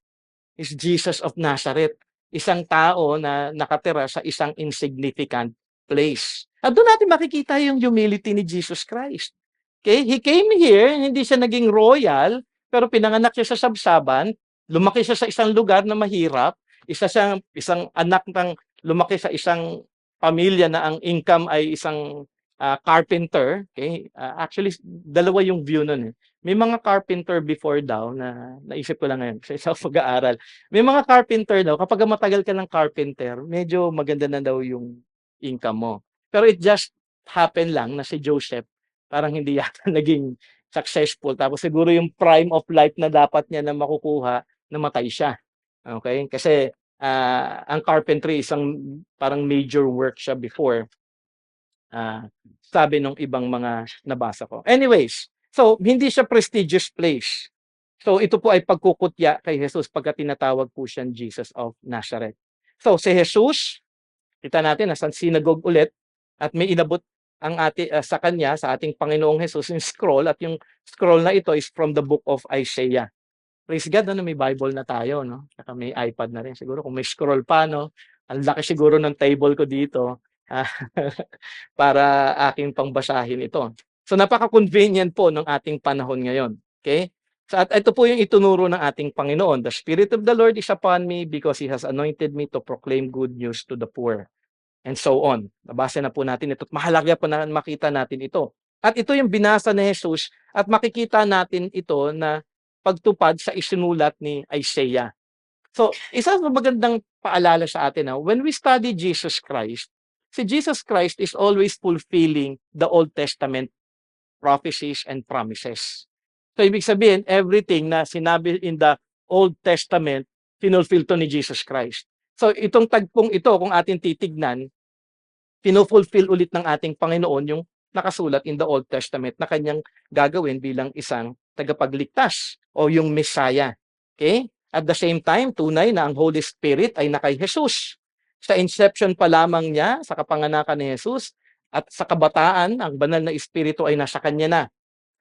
Is Jesus of Nazareth. Isang tao na nakatira sa isang insignificant place. At doon natin makikita yung humility ni Jesus Christ. Okay? He came here, hindi siya naging royal, pero pinanganak siya sa sabsaban, lumaki siya sa isang lugar na mahirap, isang anak ng lumaki sa isang pamilya na ang income ay isang carpenter. Okay? Actually, dalawa yung view nun eh. May mga carpenter before daw na naisip ko lang ngayon sa isang pag-aaral. May mga carpenter daw, kapag matagal ka ng carpenter, medyo maganda na daw yung income mo. Pero it just happened lang na si Joseph parang hindi yata naging successful. Tapos siguro yung prime of life na dapat niya na makukuha, namatay siya. Okay? Kasi ang carpentry isang parang major work siya before. Sabi nung ibang mga nabasa ko. Anyways, so hindi siya prestigious place. So ito po ay pagkukutya kay Jesus pagka tinatawag po siyang Jesus of Nazareth. So si Jesus, kita natin nasa synagogue ulit at may inabot ang sa kanya, sa ating Panginoong Jesus, yung scroll, at yung scroll na ito is from the book of Isaiah. Praise God, may Bible na tayo, no? Saka may iPad na rin. Siguro kung may scroll pa, no? Ang laki siguro ng table ko dito para aking pangbasahin ito. So napaka-convenient po ng ating panahon ngayon. Okay? So at ito po yung itunuro ng ating Panginoon. The Spirit of the Lord is upon me because He has anointed me to proclaim good news to the poor. And so on. Nabasa na po natin ito. Mahalaga po na makita natin ito. At ito yung binasa ni Jesus at makikita natin ito na pagtupad sa isinulat ni Isaiah. So, isa sa magandang paalala sa atin, when we study Jesus Christ, si Jesus Christ is always fulfilling the Old Testament prophecies and promises. So, ibig sabihin, everything na sinabi in the Old Testament, finulfill to ni Jesus Christ. So, itong tagpong ito, kung ating titignan, pinufulfill ulit ng ating Panginoon yung nakasulat in the Old Testament na kanyang gagawin bilang isang tagapagligtas o yung Messiah. Okay? At the same time, tunay na ang Holy Spirit ay nakay Jesus. Sa inception pa lamang niya, sa kapanganakan ni Jesus, at sa kabataan, ang banal na Espiritu ay nasa kanya na.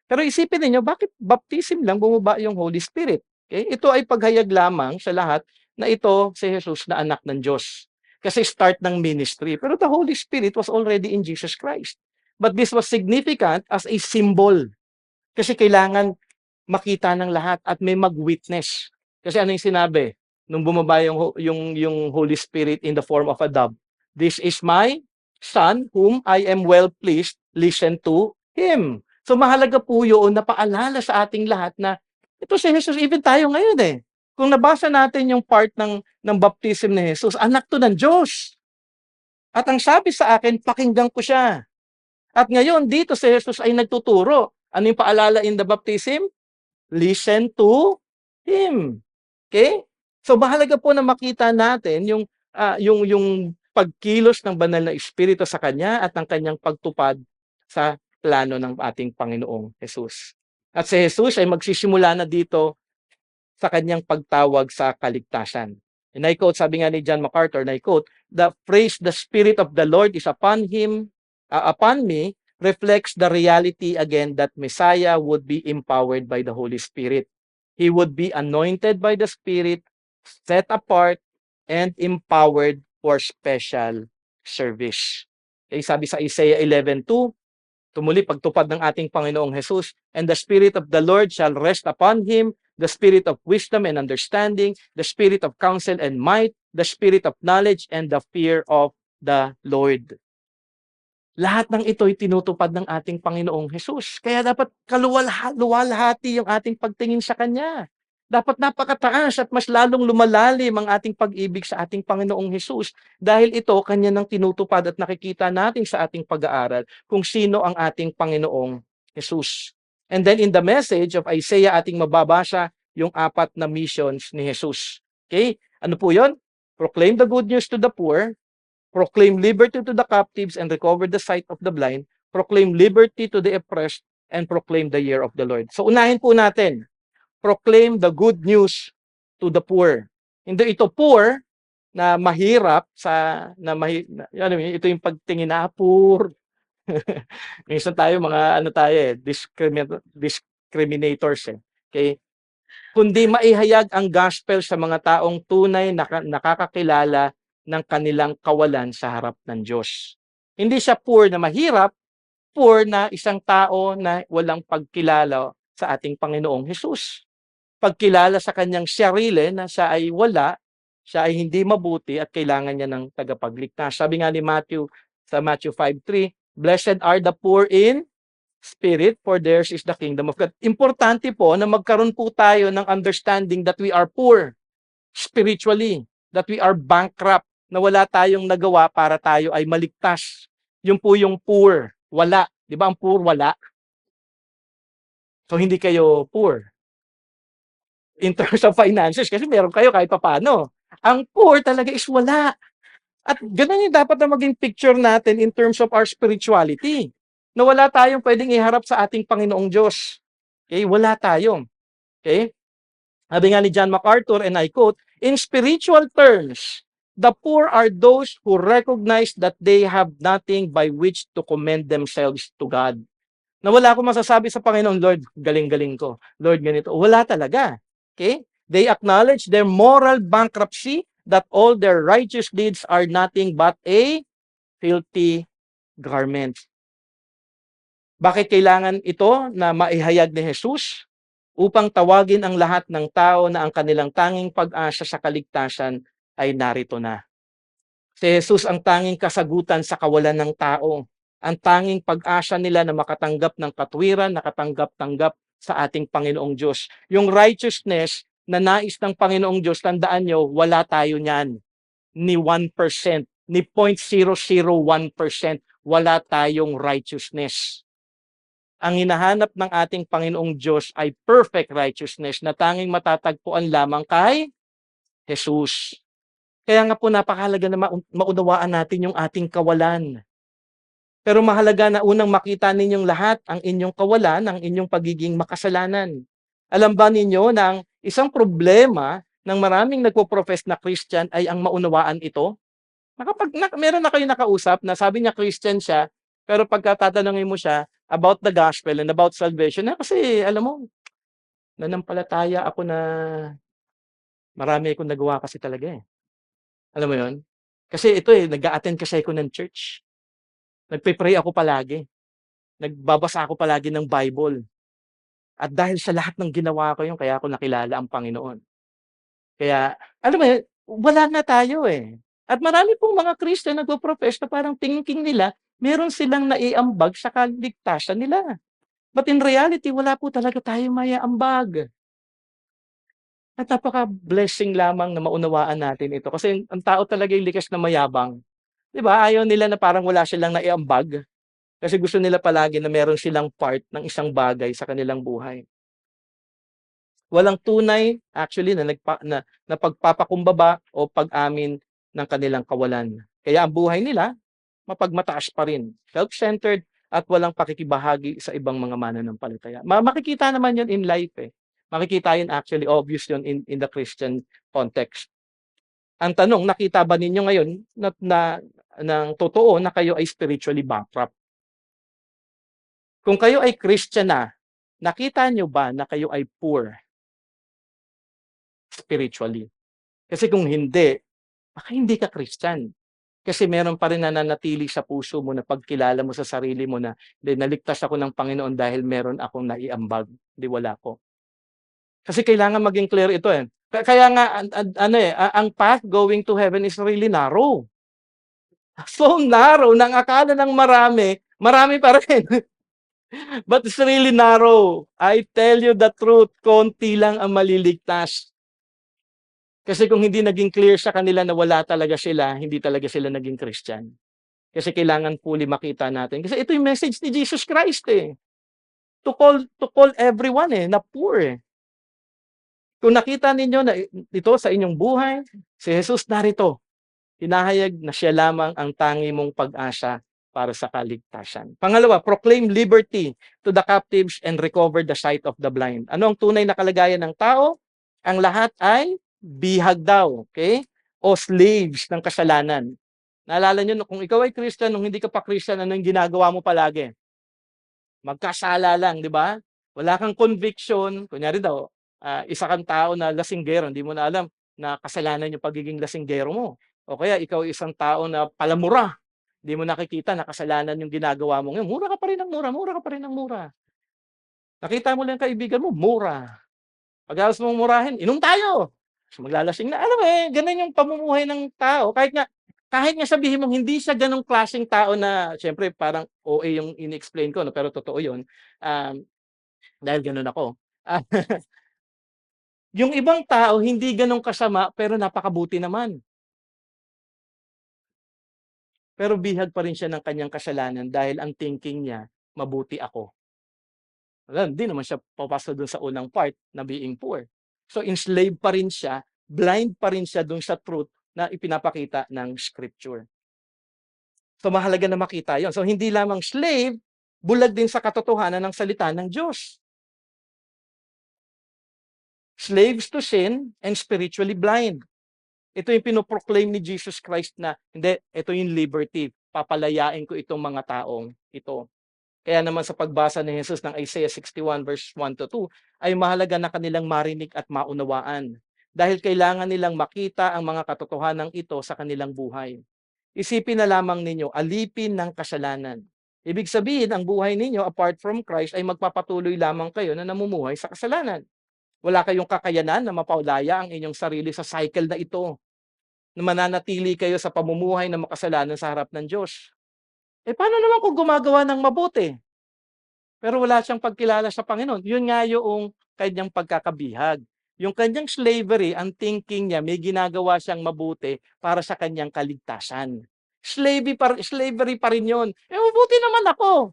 Pero isipin niyo, bakit baptism lang bumaba yung Holy Spirit? Okay? Ito ay paghayag lamang sa lahat na ito si Jesus na anak ng Diyos. Kasi start ng ministry. Pero the Holy Spirit was already in Jesus Christ. But this was significant as a symbol. Kasi kailangan makita ng lahat at may mag-witness. Kasi ano yung sinabi? Nung bumaba yung Holy Spirit in the form of a dove. This is my Son whom I am well pleased. Listen to Him. So mahalaga po yun na paalala sa ating lahat na ito si Jesus, even tayo ngayon eh. Kung nabasa natin yung part ng baptism ni Jesus, anak to ng Diyos. At ang sabi sa akin, pakinggan ko siya. At ngayon, dito si Jesus ay nagtuturo. Ano yung paalala in the baptism? Listen to Him. Okay? So mahalaga po na makita natin yung pagkilos ng banal na Espiritu sa Kanya at ang Kanyang pagtupad sa plano ng ating Panginoong Jesus. At si Jesus ay magsisimula na dito sa kanyang pagtawag sa kaligtasan. And I quote, sabi nga ni John MacArthur, and I quote, the phrase, the Spirit of the Lord is upon upon me, reflects the reality again that Messiah would be empowered by the Holy Spirit. He would be anointed by the Spirit, set apart, and empowered for special service. Okay, sabi sa Isaiah 11:2, tumuli pagtupad ng ating Panginoong Jesus, and the Spirit of the Lord shall rest upon him, the Spirit of wisdom and understanding, the Spirit of counsel and might, the Spirit of knowledge and the fear of the Lord. Lahat ng ito'y tinutupad ng ating Panginoong Jesus. Kaya dapat luwalhati yung ating pagtingin sa Kanya. Dapat napakataas at mas lalong lumalalim ang ating pag-ibig sa ating Panginoong Jesus. Dahil ito, Kanya nang tinutupad at nakikita natin sa ating pag-aaral kung sino ang ating Panginoong Jesus. And then in the message of Isaiah, ating mababasa yung 4 na missions ni Jesus. Okay? Ano po yun? Proclaim the good news to the poor, proclaim liberty to the captives and recover the sight of the blind, proclaim liberty to the oppressed, and proclaim the year of the Lord. So unahin po natin, proclaim the good news to the poor. Hindi ito poor na mahirap ito yung pagtingin na poor. Minsan tayo discriminators eh. Okay? Kundi maihayag ang gospel sa mga taong tunay na nakakakilala ng kanilang kawalan sa harap ng Diyos. Hindi siya poor na mahirap, poor na isang tao na walang pagkilala sa ating Panginoong Hesus. Pagkilala sa kanyang sarili na siya ay wala, siya ay hindi mabuti at kailangan niya ng tagapagligtas. Sabi nga ni Matthew sa Matthew 5:3, blessed are the poor in spirit, for theirs is the kingdom of God. Importante po na magkaroon po tayo ng understanding that we are poor spiritually, that we are bankrupt, na wala tayong nagawa para tayo ay maligtas. Yung po yung poor, wala. Di ba ang poor, wala? So hindi kayo poor in terms of finances kasi meron kayo kahit papaano. Ang poor talaga is wala. At ganun yung dapat na maging picture natin in terms of our spirituality. Na wala tayong pwedeng iharap sa ating Panginoong Diyos. Okay? Wala tayong. Okay? Sabi nga ni John MacArthur, and I quote, in spiritual terms, the poor are those who recognize that they have nothing by which to commend themselves to God. Na wala akong masasabi sa Panginoon, Lord, galing-galing ko. Lord, ganito. Wala talaga. Okay? They acknowledge their moral bankruptcy, that all their righteous deeds are nothing but a filthy garment. Bakit kailangan ito na maihayag ni Jesus? Upang tawagin ang lahat ng tao na ang kanilang tanging pag-asa sa kaligtasan ay narito na. Si Jesus ang tanging kasagutan sa kawalan ng tao. Ang tanging pag-asa nila na makatanggap ng katwiran, nakatanggap-tanggap sa ating Panginoong Diyos. Yung righteousness na nais ng Panginoong Diyos, tandaan nyo, wala tayo niyan. Ni 1%, ni 0.001%, wala tayong righteousness. Ang hinahanap ng ating Panginoong Diyos ay perfect righteousness na tanging matatagpuan lamang kay Jesus. Kaya nga po napakahalaga na maunawaan natin yung ating kawalan. Pero mahalaga na unang makita ninyong lahat ang inyong kawalan, ang inyong pagiging makasalanan. Alam ba ninyo na ang isang problema ng maraming nagpo-profess na Christian ay ang maunawaan ito? Meron na kayo nakausap na sabi niya Christian siya, pero pagkatatanungin mo siya about the gospel and about salvation, kasi alam mo, nanampalataya ako na marami akong nagawa kasi talaga eh. Alam mo yon? Kasi ito nag-a-attend kasi ako ng church. Nagpe-pray ako palagi. Nagbabasa ako palagi ng Bible. At dahil sa lahat ng ginawa ko yun, kaya ako nakilala ang Panginoon. Kaya, alam mo, wala na tayo eh. At marami pong mga Christian nagpo-profess na parang thinking nila, meron silang naiambag sa kaligtasan nila. But in reality, wala po talaga tayo maiambag. At napaka-blessing lamang na maunawaan natin ito. Kasi ang tao talaga yung likas na mayabang. 'Di ba? Ayaw nila na parang wala silang naiambag. Kasi gusto nila palagi na meron silang part ng isang bagay sa kanilang buhay. Walang tunay actually na pagpapakumbaba o pag-amin ng kanilang kawalan. Kaya ang buhay nila mapagmataas pa rin. Self-centered at walang pakikibahagi sa ibang mga mananampalataya. Makikita naman 'yun in life, eh. Makikita 'yun actually, obvious 'yun in the Christian context. Ang tanong, nakita ba ninyo ngayon na ng totoo na kayo ay spiritually bankrupt? Kung kayo ay Christian na, nakita niyo ba na kayo ay poor spiritually? Kasi kung hindi, baka hindi ka Christian. Kasi meron pa rin nananatili sa puso mo na pagkilala mo sa sarili mo na, "Hindi, naligtas ako ng Panginoon dahil meron akong naiambag, hindi wala ko." Kasi kailangan maging clear ito, eh. Kaya nga ano, eh, ang path going to heaven is really narrow. So narrow na ang akala ng marami, marami pa rin. But it's really narrow. I tell you the truth, konti lang ang maliligtas. Kasi kung hindi naging clear sa kanila na wala talaga sila, hindi talaga sila naging Christian. Kasi kailangan fully makita natin. Kasi ito yung message ni Jesus Christ, eh. To call everyone, eh, na poor, eh. Kung nakita ninyo na ito sa inyong buhay, si Jesus narito. Hinahayag na siya lamang ang tangi mong pag-asa para sa kaligtasan. Pangalawa, proclaim liberty to the captives and recover the sight of the blind. Ano ang tunay na kalagayan ng tao? Ang lahat ay bihag daw, okay? O slaves ng kasalanan. Naalala nyo, kung ikaw ay Christian, nung hindi ka pa Christian, ano yung ginagawa mo palagi? Magkasala lang, di ba? Wala kang conviction. Kunyari daw, isa kang tao na lasinggero, hindi mo na alam na kasalanan yung pagiging lasinggero mo. O kaya ikaw isang tao na palamura, hindi mo nakikita na kasalanan yung ginagawa mo ngayon. Mura ka pa rin ng mura, mura ka pa rin ng mura. Nakita mo lang kaibigan mo, mura. Pagkatapos mong murahin, inom tayo. So, maglalasing na. Alam mo eh, ganun yung pamumuhay ng tao. Kahit nga sabihin mong hindi siya ganong klaseng tao na, syempre parang OA yung in-explain ko, no? Pero totoo yun. Dahil ganun ako. Ah, yung ibang tao, hindi ganong kasama, pero napakabuti naman. Pero bihag pa rin siya ng kanyang kasalanan dahil ang thinking niya, mabuti ako. Wala, hindi naman siya papasok dun sa unang part na being poor. So enslaved pa rin siya, blind pa rin siya dun sa truth na ipinapakita ng scripture. So mahalaga na makita yon. So hindi lamang slave, bulag din sa katotohanan ng salita ng Diyos. Slaves to sin and spiritually blind. Ito yung pinoproclaim ni Jesus Christ na, hindi, ito yung liberty. Papalayain ko itong mga taong ito. Kaya naman sa pagbasa ni Jesus ng Isaiah 61 verse 1 to 2, ay mahalaga na kanilang marinig at maunawaan. Dahil kailangan nilang makita ang mga katotohanan ito sa kanilang buhay. Isipin na lamang ninyo, alipin ng kasalanan. Ibig sabihin, ang buhay ninyo apart from Christ ay magpapatuloy lamang kayo na namumuhay sa kasalanan. Wala kayong kakayanan na mapaulaya ang inyong sarili sa cycle na ito, na mananatili kayo sa pamumuhay na makasalanan sa harap ng Diyos. Eh paano naman kung gumagawa ng mabuti? Pero wala siyang pagkilala sa Panginoon. Yun nga yung kanyang pagkakabihag. Yung kanyang slavery, ang thinking niya, may ginagawa siyang mabuti para sa kanyang kaligtasan. Slavery pa rin yun. Eh, mabuti naman ako.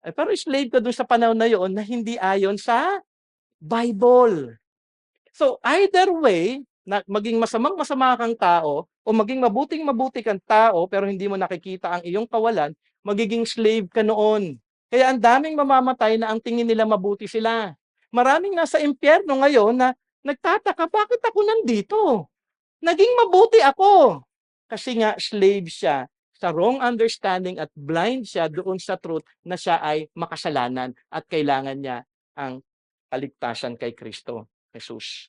Eh, pero slave ka dun sa panahon na yun na hindi ayon sa Bible. So, either way, na maging masamang-masama kang tao o maging mabuting-mabuti kang tao pero hindi mo nakikita ang iyong kawalan, magiging slave ka noon. Kaya ang daming mamamatay na ang tingin nila mabuti sila. Maraming nasa impyerno ngayon na nagtataka, bakit ako nandito? Naging mabuti ako. Kasi nga slave siya sa wrong understanding at blind siya doon sa truth na siya ay makasalanan at kailangan niya ang kaligtasan kay Kristo Jesus.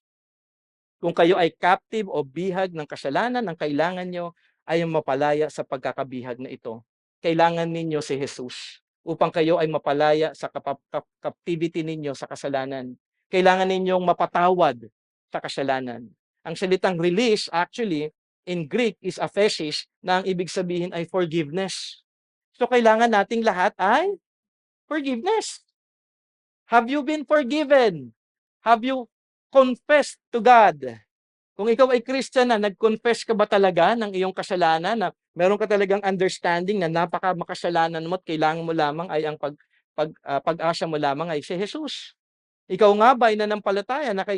Kung kayo ay captive o bihag ng kasalanan, ang kailangan nyo ay mapalaya sa pagkakabihag na ito. Kailangan ninyo si Jesus upang kayo ay mapalaya sa captivity ninyo sa kasalanan. Kailangan ninyong mapatawad sa kasalanan. Ang salitang release actually in Greek is aphesis na ang ibig sabihin ay forgiveness. So kailangan nating lahat ay forgiveness. Have you been forgiven? Have you confessed to God? Kung ikaw ay Christian na, nag-confess ka ba talaga ng iyong kasalanan, na meron ka talagang understanding na makasalanan mo at kailangan mo lamang ay ang pag-asa mo lamang ay si Jesus. Ikaw nga ba ay nanampalataya na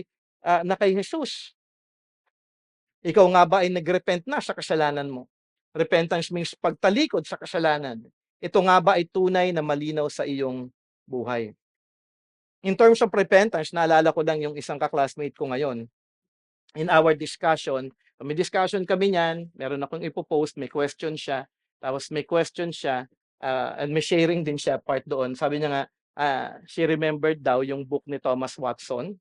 kay Jesus? Ikaw nga ba ay nagrepent na sa kasalanan mo? Repentance means pagtalikod sa kasalanan. Ito nga ba ay tunay na malinaw sa iyong buhay? In terms of repentance, naalala ko lang yung isang ka-classmate ko ngayon. In our discussion, may discussion kami niyan, meron akong ipo-post, may question siya, tapos may question siya, and may sharing din siya part doon. Sabi niya nga, she remembered daw yung book ni Thomas Watson.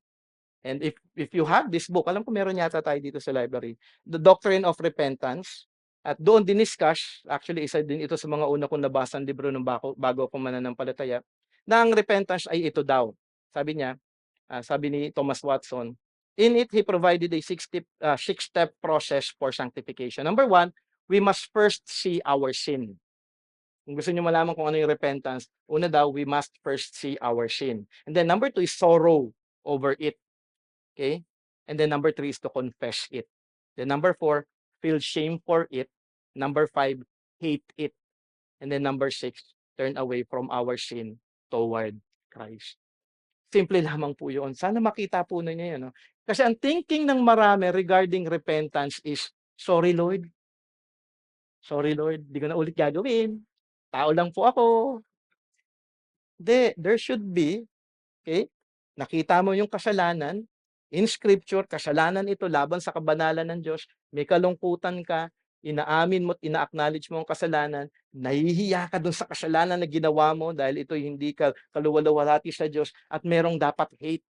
And if you have this book, alam ko meron yata tayo dito sa library, The Doctrine of Repentance. At doon diniscuss, actually isa din ito sa mga una kong nabasang libro nung bago ako mananampalataya, na ang repentance ay ito daw. Sabi niya, sabi ni Thomas Watson, in it, he provided a six-step process for sanctification. Number one, we must first see our sin. Kung gusto niyo malaman kung ano yung repentance, una daw, we must first see our sin. And then number two is sorrow over it. Okay? And then number three is to confess it. Then number four, feel shame for it. Number five, hate it. And then number six, turn away from our sin toward Christ. Simple lamang po yun. Sana makita po ninyo yun. No? Kasi ang thinking ng marami regarding repentance is, sorry Lord. Sorry Lord, di ko na ulit gagawin. Tao lang po ako. There should be, okay? Nakita mo yung kasalanan, in scripture, kasalanan ito laban sa kabanalan ng Diyos, may kalungkutan ka, inaamin mo at ina-acknowledge mo ang kasalanan, nahihiya ka dun sa kasalanan na ginawa mo dahil ito hindi ka kaluwalhati sa Diyos at merong dapat hate.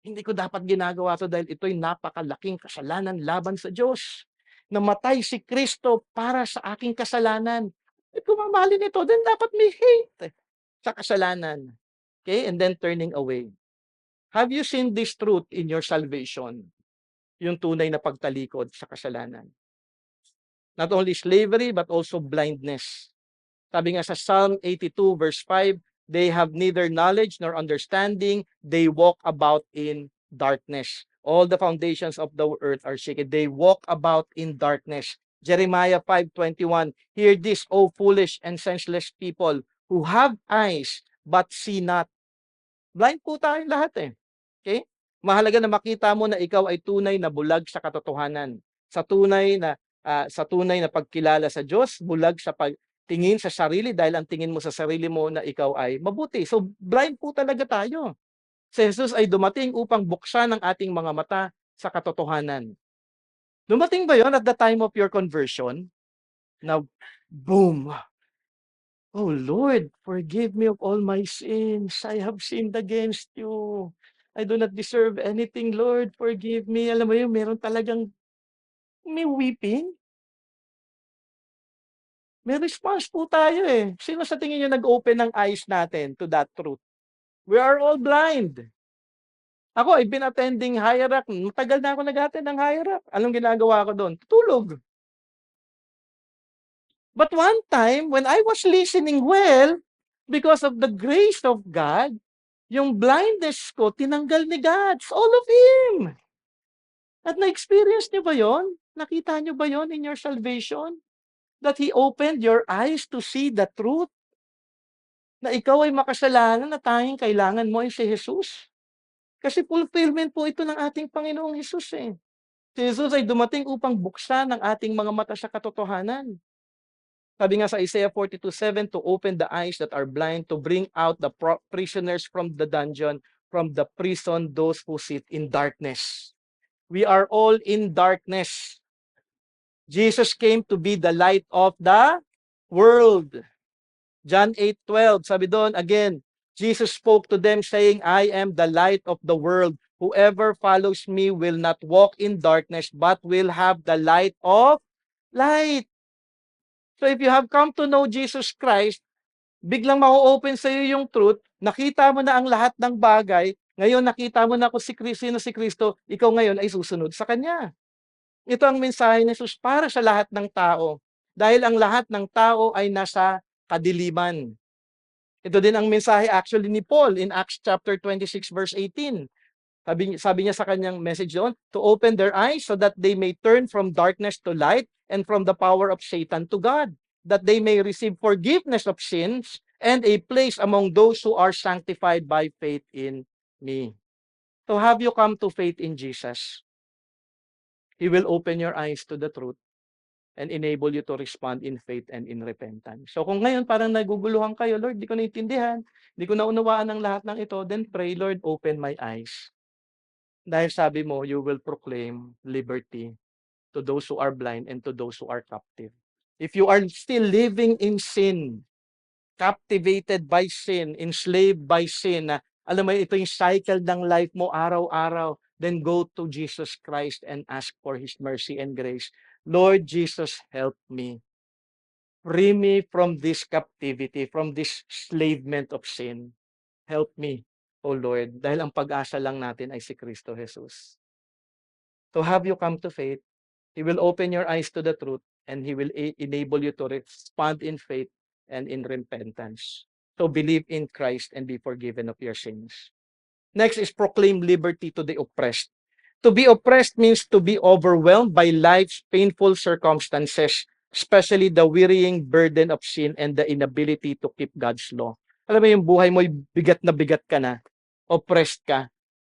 Hindi ko dapat ginagawa to dahil ito'y napakalaking kasalanan laban sa Diyos. Namatay si Kristo para sa aking kasalanan. At kung mamahalin ito, then dapat may hate sa kasalanan. Okay? And then turning away. Have you seen this truth in your salvation? Yung tunay na pagtalikod sa kasalanan. Not only slavery, but also blindness. Sabi nga sa Psalm 82 verse 5, they have neither knowledge nor understanding. They walk about in darkness. All the foundations of the earth are shaken. They walk about in darkness. Jeremiah 5:21, hear this, O foolish and senseless people, who have eyes but see not. Blind po tayong lahat eh. Okay? Mahalaga na makita mo na ikaw ay tunay na bulag sa katotohanan. Sa tunay na pagkilala sa Diyos, bulag sa pagtingin sa sarili dahil ang tingin mo sa sarili mo na ikaw ay mabuti. So blind po talaga tayo. Si Jesus ay dumating upang buksan ang ating mga mata sa katotohanan. Dumating ba yon at the time of your conversion? Na boom! Oh Lord, forgive me of all my sins. I have sinned against you. I do not deserve anything, Lord. Forgive me. Alam mo yun, meron talagang may weeping. May response po tayo eh. Sino sa tingin nyo nag-open ng eyes natin to that truth? We are all blind. Ako, I've been attending hierarch. Matagal na ako nag-attend ng hierarch. Anong ginagawa ko doon? Tutulog. But one time, when I was listening well, because of the grace of God, yung blindness ko, tinanggal ni God. It's all of Him. At na-experience niyo ba yon? Nakita niyo ba yon in your salvation? That He opened your eyes to see the truth? Na ikaw ay makasalanan na tanging kailangan mo ay si Jesus? Kasi fulfillment po ito ng ating Panginoong Jesus eh. Si Jesus ay dumating upang buksan ang ating mga mata sa katotohanan. Sabi nga sa Isaiah 42:7, to open the eyes that are blind, to bring out the prisoners from the dungeon, from the prison, those who sit in darkness. We are all in darkness. Jesus came to be the light of the world. John 8:12, sabi doon, again, Jesus spoke to them saying, I am the light of the world. Whoever follows me will not walk in darkness, but will have the light of light. So if you have come to know Jesus Christ, biglang ma-open sa iyo yung truth, nakita mo na ang lahat ng bagay, ngayon nakita mo na kung sino si Kristo, ikaw ngayon ay susunod sa Kanya. Ito ang mensahe ni Jesus para sa lahat ng tao. Dahil ang lahat ng tao ay nasa kadiliman. Ito din ang mensahe actually ni Paul in Acts chapter 26 verse 18. Sabi niya sa kanyang message doon, to open their eyes so that they may turn from darkness to light and from the power of Satan to God, that they may receive forgiveness of sins and a place among those who are sanctified by faith in me. So have you come to faith in Jesus? He will open your eyes to the truth. and enable you to respond in faith and in repentance. So kung ngayon parang naguguluhan kayo, Lord, di ko naintindihan, di ko naunawaan ang lahat ng ito, then pray, Lord, open my eyes. Dahil sabi mo, you will proclaim liberty to those who are blind and to those who are captive. If you are still living in sin, captivated by sin, enslaved by sin, na alam mo, ito yung cycle ng life mo araw-araw, then go to Jesus Christ and ask for His mercy and grace. Lord Jesus, help me. Free me from this captivity, from this enslavement of sin. Help me, O Lord, dahil ang pag-asa lang natin ay si Kristo Jesus. To have you come to faith, He will open your eyes to the truth, and He will enable you to respond in faith and in repentance. So believe in Christ and be forgiven of your sins. Next is proclaim liberty to the oppressed. To be oppressed means to be overwhelmed by life's painful circumstances, especially the wearying burden of sin and the inability to keep God's law. Alam mo yung buhay mo, bigat ka na, oppressed ka.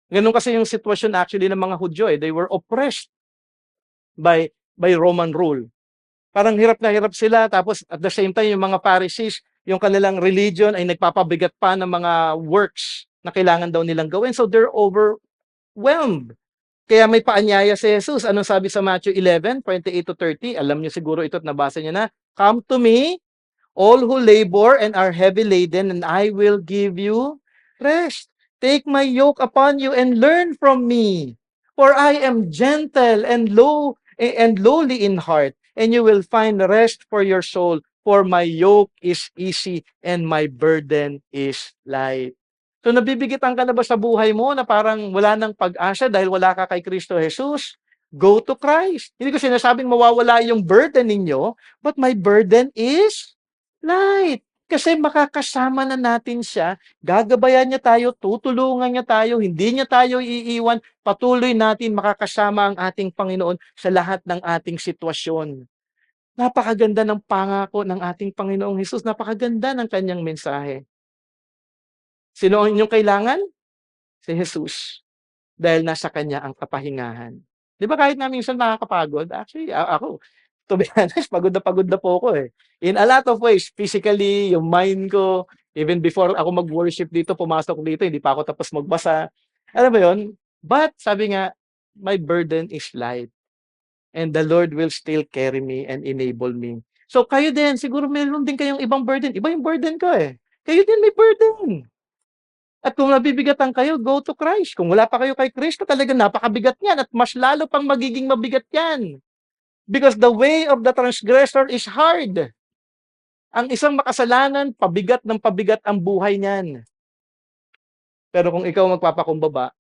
Ganun kasi yung sitwasyon actually ng mga Hudyo. They were oppressed by Roman rule. Parang hirap na hirap sila, tapos at the same time yung mga Pharisees, yung kanilang religion ay nagpapabigat pa ng mga works na kailangan daw nilang gawin. So they're overwhelmed. Kaya may paanyaya si Jesus. Anong sabi sa Matthew 11:28-30? Alam niyo siguro ito at nabasa niyo na. Come to me, all who labor and are heavy laden, and I will give you rest. Take my yoke upon you and learn from me. For I am gentle and lowly in heart, and you will find rest for your soul. For my yoke is easy and my burden is light. So nabibigitan ka na ba sa buhay mo na parang wala nang pag-asa dahil wala ka kay Kristo Jesus? Go to Christ. Hindi ko sinasabing mawawala yung burden ninyo, but my burden is light. Kasi makakasama na natin siya, gagabayan niya tayo, tutulungan niya tayo, hindi niya tayo iiwan, patuloy natin makakasama ang ating Panginoon sa lahat ng ating sitwasyon. Napakaganda ng pangako ng ating Panginoong Hesus, napakaganda ng kanyang mensahe. Sino ang inyong kailangan? Si Jesus. Dahil nasa kanya ang kapahingahan. Di ba kahit na minsan nakakapagod? Actually, ako, to be honest, pagod na po ako eh. In a lot of ways, physically, yung mind ko, even before ako mag-worship dito, pumasok dito, hindi pa ako tapos magbasa. Alam mo yun? But, sabi nga, my burden is light. And the Lord will still carry me and enable me. So, kayo din, siguro meron din kayong ibang burden. Iba yung burden ko eh. Kayo din may burden. At kung nabibigatan kayo, go to Christ. Kung wala pa kayo kay Kristo, talagang napakabigat yan at mas lalo pang magiging mabigat yan. Because the way of the transgressor is hard. Ang isang makasalanan, pabigat ng pabigat ang buhay niyan. Pero kung ikaw magpapakumbaba,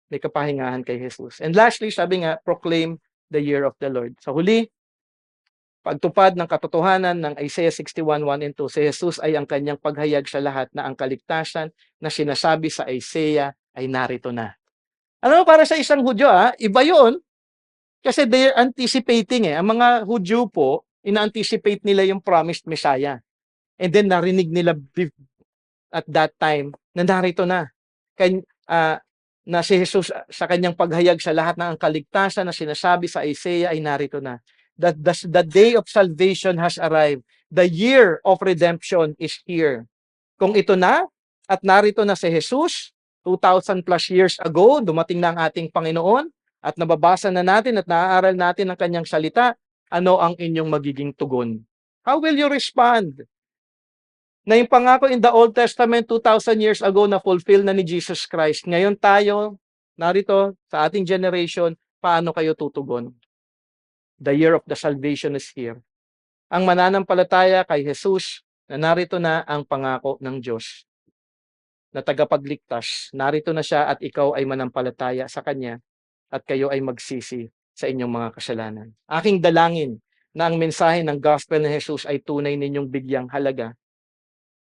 may kapahingahan kay Jesus. And lastly, sabi nga, proclaim the year of the Lord. Sa huli, pagtupad ng katotohanan ng Isaiah 61:1 and 2, si Jesus ay ang kanyang paghayag sa lahat na ang kaligtasan na sinasabi sa Isaiah ay narito na. Ano para sa isang Hudyo, iba yun. Kasi they're anticipating eh. Ang mga Hudyo po, ina-anticipate nila yung promised Messiah. And then narinig nila at that time na narito na. Na si Jesus sa kanyang paghayag sa lahat ng kaligtasan na sinasabi sa Isaiah ay narito na. That the day of salvation has arrived. The year of redemption is here. Kung ito na, at narito na si Jesus, 2,000 plus years ago, dumating na ang ating Panginoon, at nababasa na natin at naaaral natin ang kanyang salita, ano ang inyong magiging tugon? How will you respond? Na yung pangako in the Old Testament 2,000 years ago na fulfill na ni Jesus Christ. Ngayon tayo, narito, sa ating generation, paano kayo tutugon? The year of the salvation is here. Ang mananampalataya kay Jesus, na narito na ang pangako ng Diyos na tagapagligtas. Narito na siya at ikaw ay manampalataya sa Kanya at kayo ay magsisi sa inyong mga kasalanan. Aking dalangin na ang mensahe ng gospel ni Jesus ay tunay ninyong bigyang halaga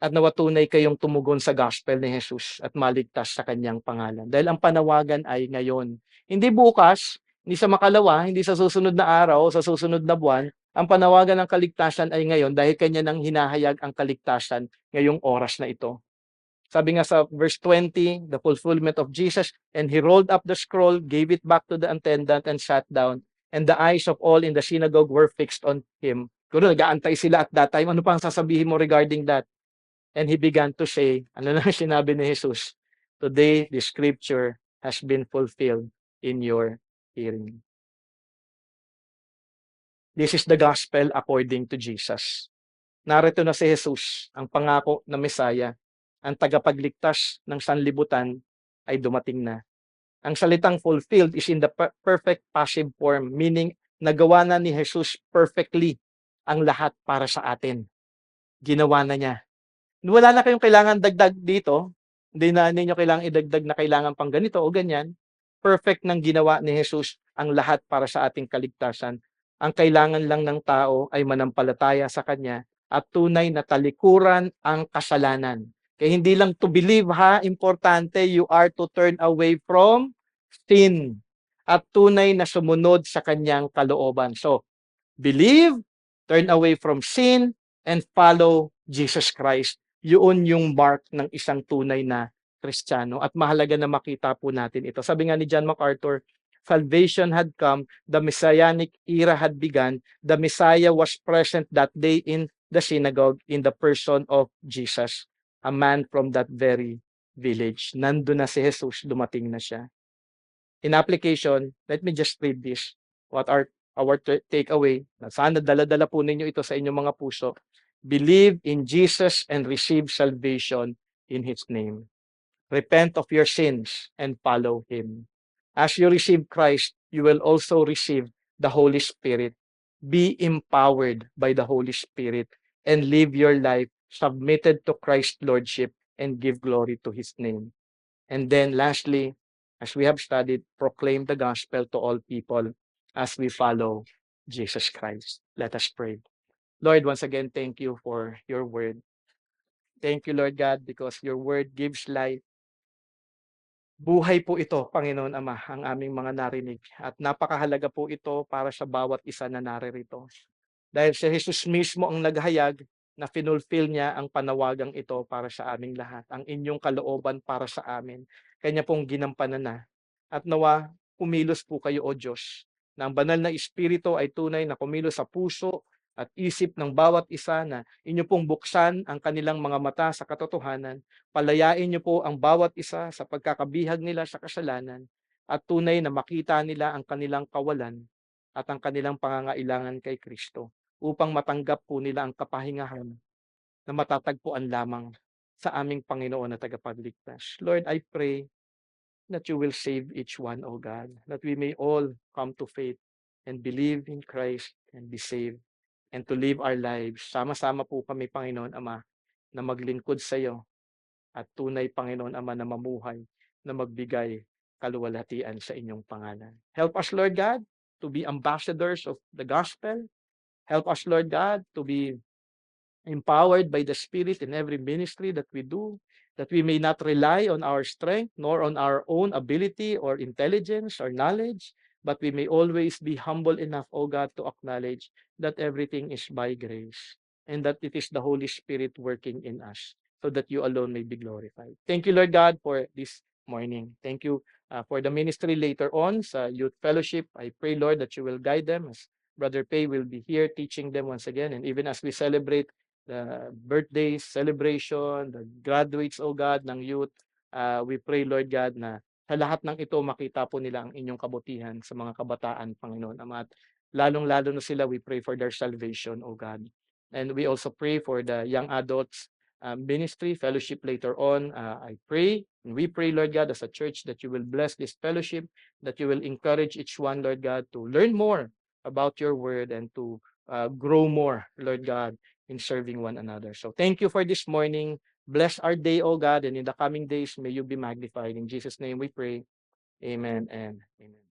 at nawatunay kayong tumugon sa gospel ni Jesus at maligtas sa Kanyang pangalan. Dahil ang panawagan ay ngayon. Hindi bukas, hindi sa makalawa, hindi sa susunod na araw, sa susunod na buwan. Ang panawagan ng kaligtasan ay ngayon dahil Kanya nang hinahayag ang kaligtasan ngayong oras na ito. Sabi nga sa verse 20, the fulfillment of Jesus, and He rolled up the scroll, gave it back to the attendant, and sat down. And the eyes of all in the synagogue were fixed on him. Kung nag-aantay sila at that time, ano pang sasabihin mo regarding that? And he began to say, ano lang sinabi ni Jesus? Today, the scripture has been fulfilled in your hearing. This is the gospel according to Jesus. Narito na si Jesus, ang pangako na Mesaya, ang tagapagligtas ng sanlibutan ay dumating na. Ang salitang fulfilled is in the perfect passive form, meaning nagawa na ni Jesus perfectly ang lahat para sa atin. Ginawa na niya. Wala na kayong kailangan dagdag dito. Hindi na ninyo kailangan idagdag na kailangan pang ganito o ganyan. Perfect nang ginawa ni Jesus ang lahat para sa ating kaligtasan. Ang kailangan lang ng tao ay manampalataya sa Kanya at tunay na talikuran ang kasalanan. Kaya hindi lang to believe ha, importante, you are to turn away from sin at tunay na sumunod sa Kanyang kalooban. So, believe, turn away from sin, and follow Jesus Christ. Yun yung mark ng isang tunay na Kristiyano. At mahalaga na makita po natin ito. Sabi nga ni John MacArthur, salvation had come, the Messianic era had begun, the Messiah was present that day in the synagogue in the person of Jesus, a man from that very village. Nandun na si Jesus, dumating na siya. In application, let me just read this. What are our takeaway? Sana dala-dala po ninyo ito sa inyong mga puso. Believe in Jesus and receive salvation in His name. Repent of your sins and follow Him. As you receive Christ, you will also receive the Holy Spirit. Be empowered by the Holy Spirit and live your life submitted to Christ's Lordship and give glory to His name. And then lastly, as we have studied, proclaim the gospel to all people as we follow Jesus Christ. Let us pray. Lord, once again, thank you for your word. Thank you, Lord God, because your word gives life. Buhay po ito, Panginoon Ama, ang aming mga narinig. At napakahalaga po ito para sa bawat isa na naririto. Dahil si Jesus mismo ang naghayag na finulfill niya ang panawagang ito para sa aming lahat. Ang inyong kalooban para sa amin. Kanya pong ginampanan na. At nawa, kumilos po kayo, O Diyos, na ang banal na Espiritu ay tunay na kumilos sa puso at isip ng bawat isa na inyo pong buksan ang kanilang mga mata sa katotohanan. Palayain niyo po ang bawat isa sa pagkakabihag nila sa kasalanan at tunay na makita nila ang kanilang kawalan at ang kanilang pangangailangan kay Kristo upang matanggap po nila ang kapahingahan na matatagpuan lamang sa aming Panginoon na tagapagligtas. Lord, I pray that you will save each one, O God, that we may all come to faith and believe in Christ and be saved and to live our lives. Sama-sama po kami, Panginoon Ama, na maglingkod sa iyo at tunay, Panginoon Ama, na mamuhay, na magbigay kaluwalhatian sa inyong pangalan. Help us, Lord God, to be ambassadors of the gospel. Help us, Lord God, to be empowered by the Spirit in every ministry that we do, that we may not rely on our strength, nor on our own ability or intelligence or knowledge, but we may always be humble enough, O God, to acknowledge that everything is by grace and that it is the Holy Spirit working in us so that you alone may be glorified. Thank you, Lord God, for this morning. Thank you for the ministry later on sa Youth Fellowship. I pray, Lord, that you will guide them as Brother Pei will be here teaching them once again. And even as we celebrate the birthdays, celebration, the graduates, O God, ng youth, we pray, Lord God, na sa lahat ng ito, makita po nila ang inyong kabutihan sa mga kabataan, Panginoon Ama. At lalong-lalo na sila, we pray for their salvation, O God. And we also pray for the young adults ministry, fellowship later on. I pray, and we pray, Lord God, as a church, that you will bless this fellowship, that you will encourage each one, Lord God, to learn more about your word and to grow more, Lord God, in serving one another. So thank you for this morning. Bless our day, O God, and in the coming days, may you be magnified. In Jesus' name we pray. Amen and amen.